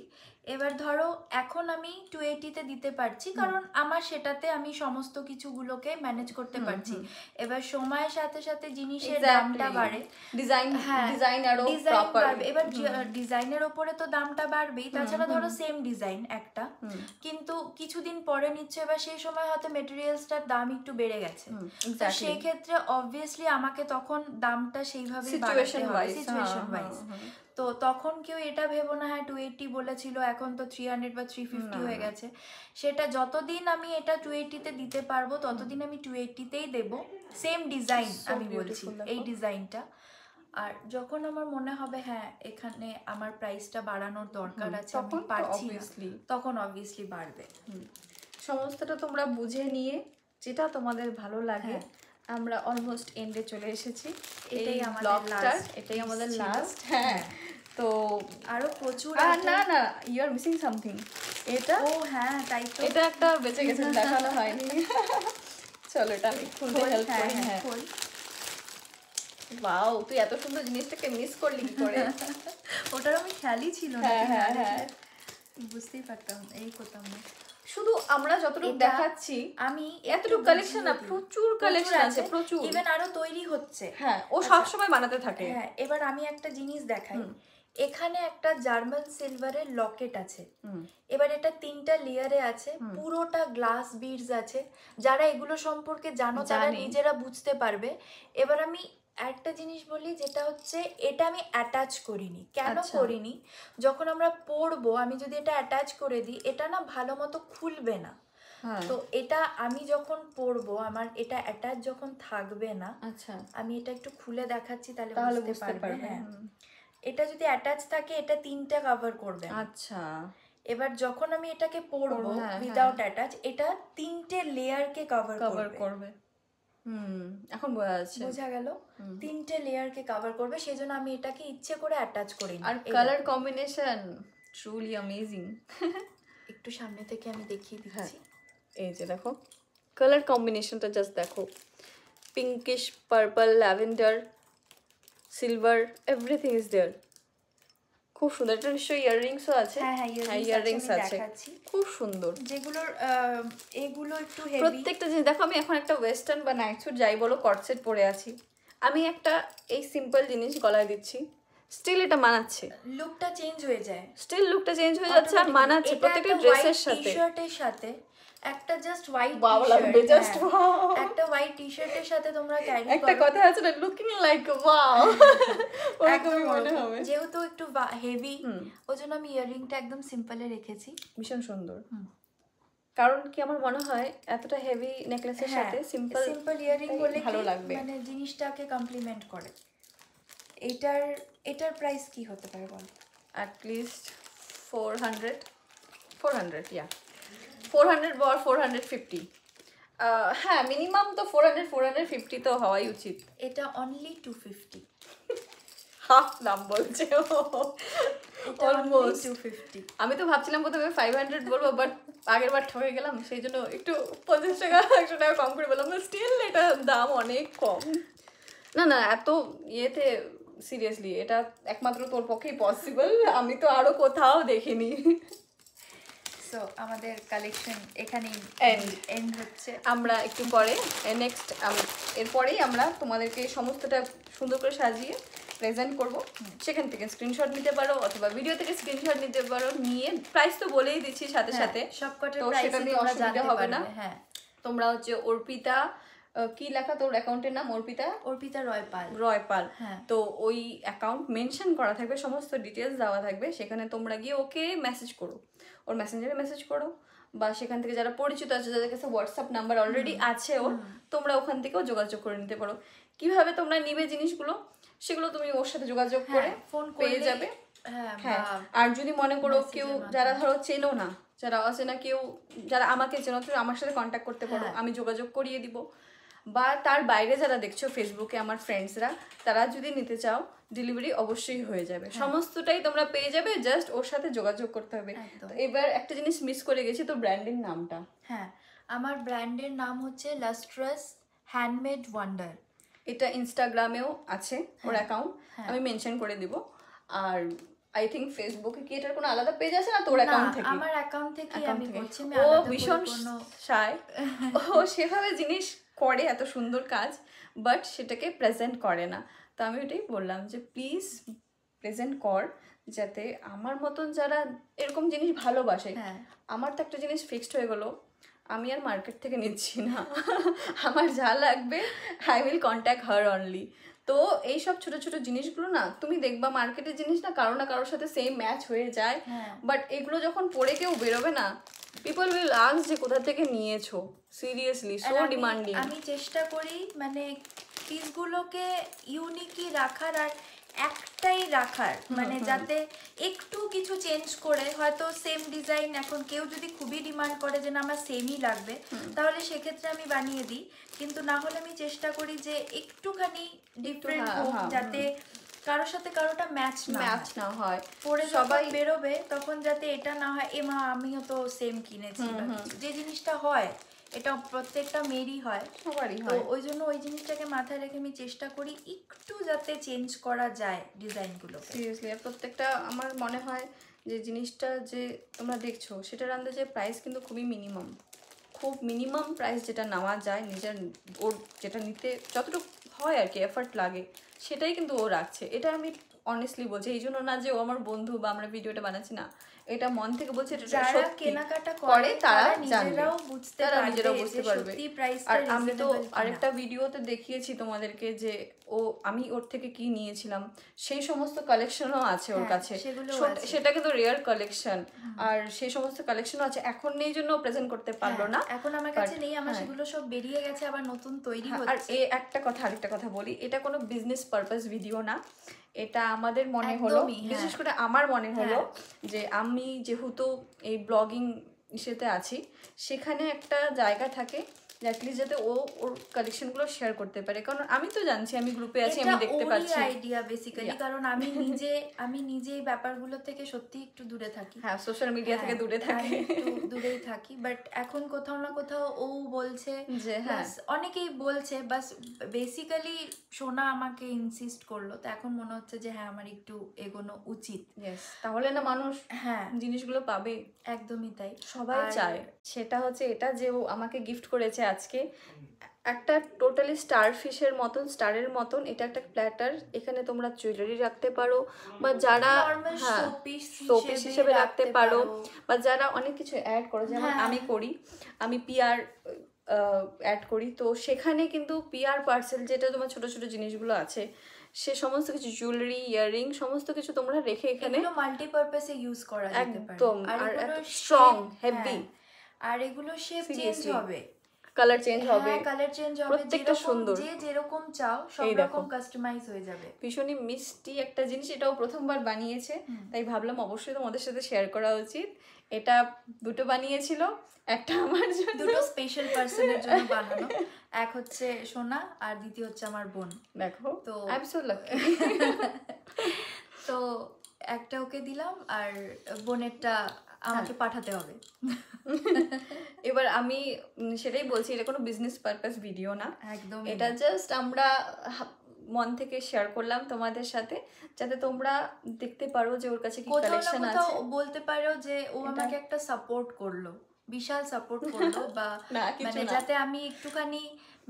এবার ধরো এখন আমি 280-তে দিতে পারছি কারণ আমার সেটাতে আমি সমস্ত কিছুগুলোকে ম্যানেজ করতে পারছি। এবার সময়ের সাথে সাথে জিনিসের দামটা বাড়ে, ডিজাইন বাড়বে। এবার ডিজাইনের ওপরে তো দামটা বাড়বেই, তাছাড়া ধরো সেম ডিজাইন একটা, কিন্তু কিছুদিন পরে নিচ্ছে, এবার সেই সময় হয়তো মেটেরিয়ালসটার দাম একটু বেড়ে গেছে, তো সেই ক্ষেত্রে অবভিয়াসলি আমাকে তখন দামটা সেইভাবে বাড়াতে হবে সিচুয়েশন ওয়াইজ। তো তখন কেউ এটা ভেবো না হ্যাঁ 280 বলেছিল এখন তো 300 বা 350 হয়ে গেছে। সেটা যতদিন আমি এটা 280-তে দিতে পারবো ততদিন আমি 280-তেই দেবো, সেম ডিজাইন আমি বলছি, এই ডিজাইনটা। আর যখন আমার মনে হবে হ্যাঁ এখানে আমার প্রাইসটা বাড়ানোর দরকার আছে, আমি পারছি না, তখন অবভিয়াসলি বাড়বে। সমস্তটা তোমরা বুঝে নিয়ে যেটা তোমাদের ভালো লাগে। আমরা অলমোস্ট এন্ডে চলে এসেছি, এটাই আমাদের লাস্ট। হ্যাঁ, তো আরো প্রচুর, না না ইউ আর মিসিং সামথিং। এটা হ্যাঁ তাই তো, এটা একটা বেঁচে গেছে, দেখানো হয়নি। চলো এটা আমি খুলতে হেল্প করি। হ্যাঁ, ওয়াও, তুই এত সুন্দর জিনিসটাকে মিস করলি কি করে? ওটার আমি খেয়ালই ছিল না। হ্যাঁ বুঝতেই পারতাম, এই করতাম না। শুধু আমরা যতটুকু দেখাচ্ছি, আমি এতটুকু কালেকশন না, প্রচুর কালেকশন আছে, প্রচুর, ইভেন আরো তৈরি হচ্ছে। হ্যাঁ, ও সব সময় বানাতে থাকে। হ্যাঁ, এবার আমি একটা জিনিস দেখাই, এখানে একটা জার্মান সিলভারের লকেট আছে। এবার এটা 3টা লেয়ারে আছে, পুরোটা গ্লাস বিডস আছে। যারা এগুলো সম্পর্কে জানো তারা নিজেরা বুঝতে পারবে। এবার আমি একটা জিনিস বলি, যেটা হচ্ছে এটা আমি অ্যাটাচ করিনি। কেন করিনি? যখন আমরা পরবো, আমি যদি এটা অ্যাটাচ করে দিই, এটা না ভালো মতো খুলবে না। তো এটা আমি যখন পরবো, আমার এটা অ্যাটাচ যখন থাকবে না, আমি এটা একটু খুলে দেখাচ্ছি তাহলে বুঝতে পারবে। হ্যাঁ, এটা যদি অ্যাটাচ থাকে এটা 3টা কভার করবে। আচ্ছা, এবার যখন আমি এটাকে পরবো উইদাউট অ্যাটাচ, এটা 3টে লেয়ারকে কভার করবে। এখন বোঝা গেল, 3টে লেয়ারকে কভার করবে, সেজন্য আমি এটাকে ইচ্ছে করে অ্যাটাচ করিনি। আর কালার কম্বিনেশন ট্রুলি অ্যামেজিং। একটু সামনে থেকে আমি দেখিয়ে দিচ্ছি। এই যে দেখো কালার কম্বিনেশনটা, জাস্ট দেখো, pinkish, purple, lavender, silver, everything is there. খুব সুন্দর। এটা নিশ্চয়ই ইয়াররিংসও আছে। হ্যাঁ, ইয়াররিংস আছে, খুব সুন্দর। যেগুলোর এগুলো একটু হেভি। প্রত্যেকটা জিনিস দেখো, আমি এখন একটা ওয়েস্টার্ন বা নাইট স্যুট যাই বলো কট সেট পরে আছি, আমি একটা এই সিম্পল জিনিস গলায় দিচ্ছি, স্টিল এটা মানাচ্ছে, লুকটা চেঞ্জ হয়ে যায়, স্টিল লুকটা চেঞ্জ হয়ে যাচ্ছে আর মানাচ্ছে প্রত্যেকটা ড্রেসের সাথে। টি-শার্টের সাথে একটা জাস্ট হোয়াইট টি-শার্ট, একটা হোয়াইট টি-শার্টের সাথে তোমরা ক্যারি করো। একটা কথা আছে না, লুকিং লাইক ওয়াও, ওরকমই মনে হবে। যেহেতু একটু হেভি, ওজন্য আমি ইয়াররিংটা একদম সিম্পলে রেখেছি। ভীষণ সুন্দর। কারণ কি আমার মনে হয় এতটা হেভি নেকলেসের সাথে সিম্পল ইয়াররিং হলে ভালো লাগবে, মানে জিনিসটাকে কমপ্লিমেন্ট করে। এটার প্রাইস কি হতে পারে বল? অ্যাট লিস্ট 400 ইয়া 400 বা 450। হ্যাঁ, মিনিমাম তো 450 তো হওয়াই উচিত। এটা অনলি 250, হাফ দাম বলছে অলমোস্ট 250। আমি তো ভাবছিলাম প্রথমে 500 বলবো, বাট আগের বার ঠকে গেলাম, সেই জন্য একটু 50 টাকা 100 টাকা কম করে বললাম। স্টিল এটা দাম অনেক কম। না না, এত ইয়েতে সিরিয়াসলি এটা একমাত্র তোর পক্ষেই পসিবল, আমি তো আরো কোথাও দেখিনি। সো আমাদের কালেকশন এখানেই এন্ড হচ্ছে। আমরা একটু পরে নেক্সট এরপরেই আমরা তোমাদেরকে সমস্তটা সুন্দর করে সাজিয়ে প্রেজেন্ট করব, সেখান থেকে স্ক্রিনশট নিতে পারো অথবা ভিডিও থেকে স্ক্রিনশট নিতে পারো, নিয়ে প্রাইস তো বলেই দিচ্ছি সাথে সাথে, সবকটার তো প্রাইস সেটা নিয়ে তোমরা অসুবিধা জানতে হবে পারবে। না। হ্যাঁ, তোমরা হচ্ছে অর্পিতা, কি লেখা তোর অ্যাকাউন্টের নাম? অর্পিতা রয়পাল। হ্যাঁ, তো ওই অ্যাকাউন্ট মেনশন করা থাকবে, সমস্ত ডিটেলস দেওয়া থাকবে, সেখানে তোমরা গিয়ে ওকে মেসেজ করো, ওর মেসেঞ্জারে মেসেজ করো, বা সেখান থেকে যারা পরিচিত আছে, যাদের কাছে হোয়াটসঅ্যাপ নাম্বার অলরেডি আছে ওর, তোমরা ওখান থেকেও যোগাযোগ করে নিতে পারো। কিভাবে তোমরা নিবে জিনিসগুলো সেগুলো তুমি ওর সাথে যোগাযোগ করে ফোন পেয়ে যাবে। হ্যাঁ, আর যদি মনে করো কেউ যারা ধরো চেনো না, যারা অচেনা কেউ, যারা আমাকে চেনো, তুমি আমার সাথে কন্ট্যাক্ট করতে পারো, আমি যোগাযোগ করিয়ে দিব। বা তার বাইরে যারা দেখছো ফেসবুকে আমার ফ্রেন্ডসরা, তারা যদি নিতে চাও ডেলিভারি অবশ্যই হয়ে যাবে, সমস্তটাই তোমরা পেয়ে যাবে, জাস্ট ওর সাথে যোগাযোগ করতে হবে। তো এবার একটা জিনিস মিস করে গেছি, তো ব্র্যান্ডের নামটা। হ্যাঁ, আমার ব্র্যান্ডের নাম হচ্ছে লাস্ট্রাস হ্যান্ডমেড ওয়ান্ডার। এটা ইনস্টাগ্রামেও আছে ওর অ্যাকাউন্ট, আমি মেনশন করে দিব। আর আই থিংক ফেসবুকে কি এটার কোনো আলাদা পেজ আছে না? তোর অ্যাকাউন্ট থেকে? আমার অ্যাকাউন্ট থেকেই আমি করছি। ও ভীষণ শাই, ও সেভাবে জিনিস করে, এত সুন্দর কাজ, বাট সেটাকে প্রেজেন্ট করে না। তো আমি ওটাই বললাম যে প্লিজ প্রেজেন্ট কর, যাতে আমার মতন যারা এরকম জিনিস ভালোবাসে। আমার তো একটা জিনিস ফিক্সড হয়ে গেলো, আমি আর মার্কেট থেকে নিচ্ছি না, আমার যা লাগবে I will contact her only. তো এইসব ছোট ছোট জিনিসগুলো না, তুমি দেখবা মার্কেটের জিনিস না কারোর সাথে সেম ম্যাচ হয়ে যায়, বাট এগুলো যখন পরে কেউ বেরোবে না, পিপল উইল আস্ক যে কোথা থেকে নিয়েছো, সিরিয়াসলি সো ডিমান্ডিং। আমি চেষ্টা করি মানে পিসগুলোকে ইউনিকই রাখার, আর একটাই রাখার, মানে যাতে একটু কিছু চেঞ্জ করে, হয়তো সেম ডিজাইন এখন কেউ যদি খুবই ডিমান্ড করে যে না আমার সেমই লাগবে, তাহলে সেক্ষেত্রে আমি বানিয়ে দিই, কিন্তু না হলে আমি চেষ্টা করি যে একটুখানি ডিফারেন্ট হোক, যাতে কারোর সাথে কারোটা ম্যাচ না হয়, পরে সবাই বেরোবে তখন যাতে এটা না হয় এ মা আমিও তো সেম কিনেছি, যে জিনিসটা হয় এটা প্রত্যেকটা মেয়েরই হয়, সবারই হয়। ওই জন্য ওই জিনিসটাকে মাথায় রেখে আমি চেষ্টা করি একটু যাতে চেঞ্জ করা যায় ডিজাইনগুলো। সিরিয়াসলি, আর প্রত্যেকটা আমার মনে হয় যে জিনিসটা যে তোমরা দেখছো সেটার আন্দাজে প্রাইস কিন্তু খুবই খুব মিনিমাম প্রাইস যেটা নেওয়া যায়, নিজের ওর যেটা নিতে যতটুকু হয় আর কি এফার্ট লাগে, সেটাই কিন্তু ও রাখছে। এটা আমি অনেস্টলি বলছি, এই জন্য না যে ও আমার বন্ধু বা আমরা ভিডিওটা বানাচ্ছি, না, এটা মন থেকে বলছে। যারা কেনাকাটা করে তারা নিজেরাও বুঝতে পারবে। আর আমি তো আরেকটা ভিডিওতে দেখিয়েছি তোমাদেরকে যে আমি ওর থেকে কি নিয়েছিলাম, সেই সমস্ত কালেকশনও আছে ওর কাছে, সেটা কিন্তু রেয়ার কালেকশন, আর সেই সমস্ত কালেকশনও আছে, এখন নেই জন্য প্রেজেন্ট করতে পারলো না, এখন আমার কাছে নেই, আমার সেগুলো সব বেরিয়ে গেছে, আবার নতুন তৈরি হচ্ছে। আর আরেকটা কথা বলি, এটা কোনো বিজনেস পারপাস ভিডিও না, এটা আমাদের মনে হলো, বিশেষ করে আমার মনে হলো যে আমি যেহেতু এই ব্লগিং ইসেতে আছি, সেখানে একটা জায়গা থাকে অ্যাটলিস্ট যাতে ও ওর কালেকশনগুলো শেয়ার করতে পারে, কারণ আমি তো জানছি, আমি গ্রুপে আছি, আমি দেখতে পাচ্ছি আইডিয়া বেসিক্যালি, কারণ আমি নিজে এই ব্যাপারগুলো থেকে সত্যি একটু দূরে থাকি, সোশ্যাল মিডিয়া থেকে দূরেই থাকি, বাট এখন কোথাও না কোথাও ও বলছে যে অনেকেই বলছে, বাস বেসিক্যালি সোনা আমাকে ইনসিস্ট করলো, তো এখন মনে হচ্ছে যে হ্যাঁ আমার একটু এগোনো উচিত, তাহলে না মানুষ জিনিসগুলো পাবে। একদমই তাই, সবাই চায়। সেটা হচ্ছে এটা যে ও আমাকে গিফট করেছে আজকে, একটা টোটালি স্টারের মতন এটা একটা প্ল্যাটার, এখানে তোমরা জুয়েলারি রাখতে পারো, বা যারা শোপিস হিসেবে রাখতে পারো, বা যারা অনেক কিছু অ্যাড করো, যেমন আমি করি, আমি পিআর অ্যাড করি, তো সেখানে কিন্তু পিআর পার্সেল যেটা তোমার ছোট ছোট জিনিসগুলো আছে, সে সমস্ত কিছু জুয়েলারি, ইয়াররিং সমস্ত কিছু তোমরা রেখে এখানে মাল্টিপারপাসে ইউজ করা যেতে পারে, একদম, আর স্ট্রং হেভি, আর এগুলো শেপ চেঞ্জ হবে, কালার চেঞ্জ হবে, প্রত্যেকটা সুন্দর, যে যেরকম চাও সব রকম কাস্টমাইজ হয়ে যাবে। ভীষণই মিষ্টি একটা জিনিস, এটাও প্রথমবার বানিয়েছে, তাই ভাবলাম অবশ্যই তোমাদের সাথে শেয়ার করা উচিত। এটা দুটো বানিয়েছিল, একটা আমার জন্য, দুটো স্পেশাল পারসনের জন্য বানানো, এক হচ্ছে সোনা আর দ্বিতীয় হচ্ছে আমার বোন। দেখো, তো আই এম সো লাকি। তো একটা ওকে দিলাম, আর বোনেরটা আমাকে পাঠাতে হবে। এবার আমি সেটাই বলছি, এটা কোনো বিজনেস পারপাস ভিডিও না, একদম, এটা জাস্ট আমরা মন থেকে শেয়ার করলাম তোমাদের সাথে, যাতে তোমরা দেখতে পারো যে ওর কাছে কি কালেকশন আছে, বলতে পারো যে ও আমাকে একটা সাপোর্ট করলো, বিশাল সাপোর্ট করলো বা না, কিছু মানে না। যাতে আমি একটুখানি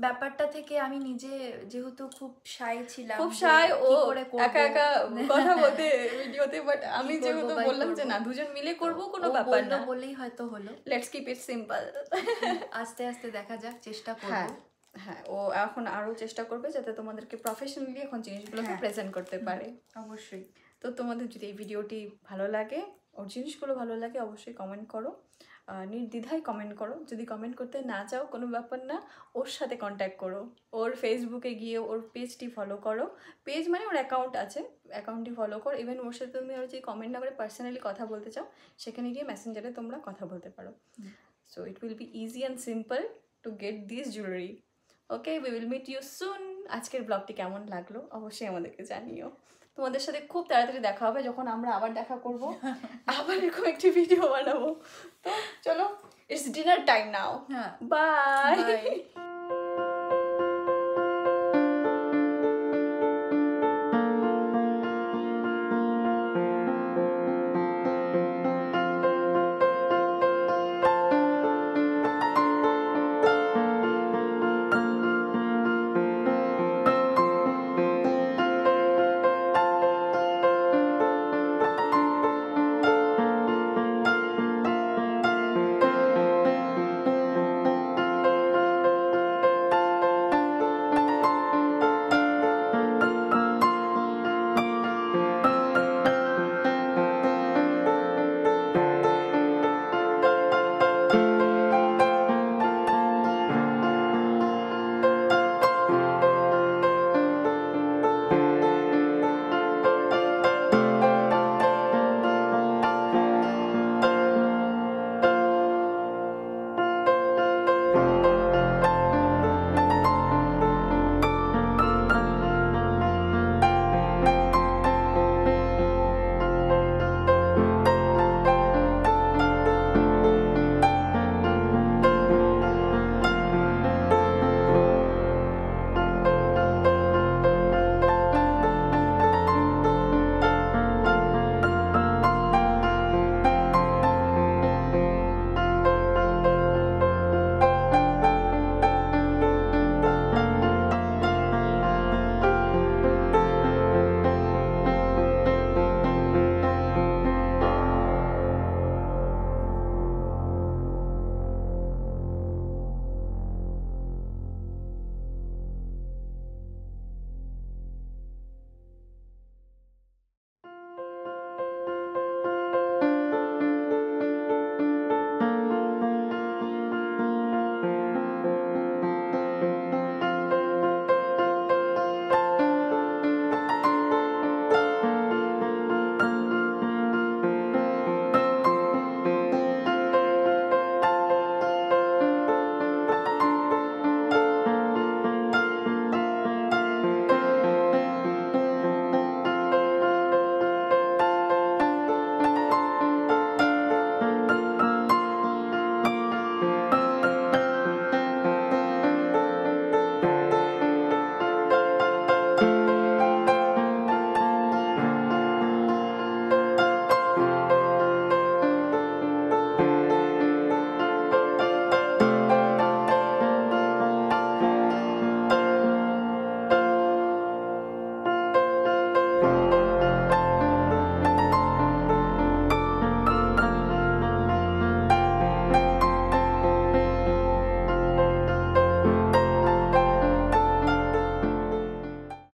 ব্যাপারটা থেকে আমি নিজে যেহেতু খুব শাই ছিলাম, খুব যে শাই, ও কি করে করবো, একা একা কথা বলতে ভিডিওতে, বাট আমি করবো যেহেতু বা বললাম যে করবো। না দুজন মিলে করব, কোনো ও ব্যাপার বললো না, বলেই হয়তো হলো। Let's keep it simple. আস্তে আস্তে দেখা যাক, চেষ্টা হ্যাঁ করবো। হ্যাঁ, ও এখন আরো চেষ্টা করবে যাতে তোমাদেরকে প্রফেশনালি এখন জিনিসগুলোকে হ্যাঁ। প্রেজেন্ট করতে পারে। অবশ্যই। তো তোমাদের যদি এই ভিডিওটি ভালো লাগে, ওর জিনিসগুলো ভালো লাগে, অবশ্যই কমেন্ট করো, নির্দ্বিধায় কমেন্ট করো। যদি কমেন্ট করতে না চাও কোনো ব্যাপার না, ওর সাথে কন্ট্যাক্ট করো, ওর ফেসবুকে গিয়ে ওর পেজটি ফলো করো, পেজ মানে ওর অ্যাকাউন্ট আছে, অ্যাকাউন্টটি ফলো করো। ইভেন ওর সাথে তুমি আর যদি কমেন্ট না করে পার্সোনালি কথা বলতে চাও, সেখানে গিয়ে মেসেঞ্জারে তোমরা কথা বলতে পারো। So it will be easy and simple to get this jewellery. Okay, we will meet you soon. আজকের ব্লগটি কেমন লাগলো অবশ্যই আমাদেরকে জানিও। তোমাদের সাথে খুব তাড়াতাড়ি দেখা হবে, যখন আমরা আবার দেখা করব, আবার এরকম একটি ভিডিও বানাবো। তো চলো, ইটস ডিনার টাইম নাও। হ্যাঁ, বাই। বাই।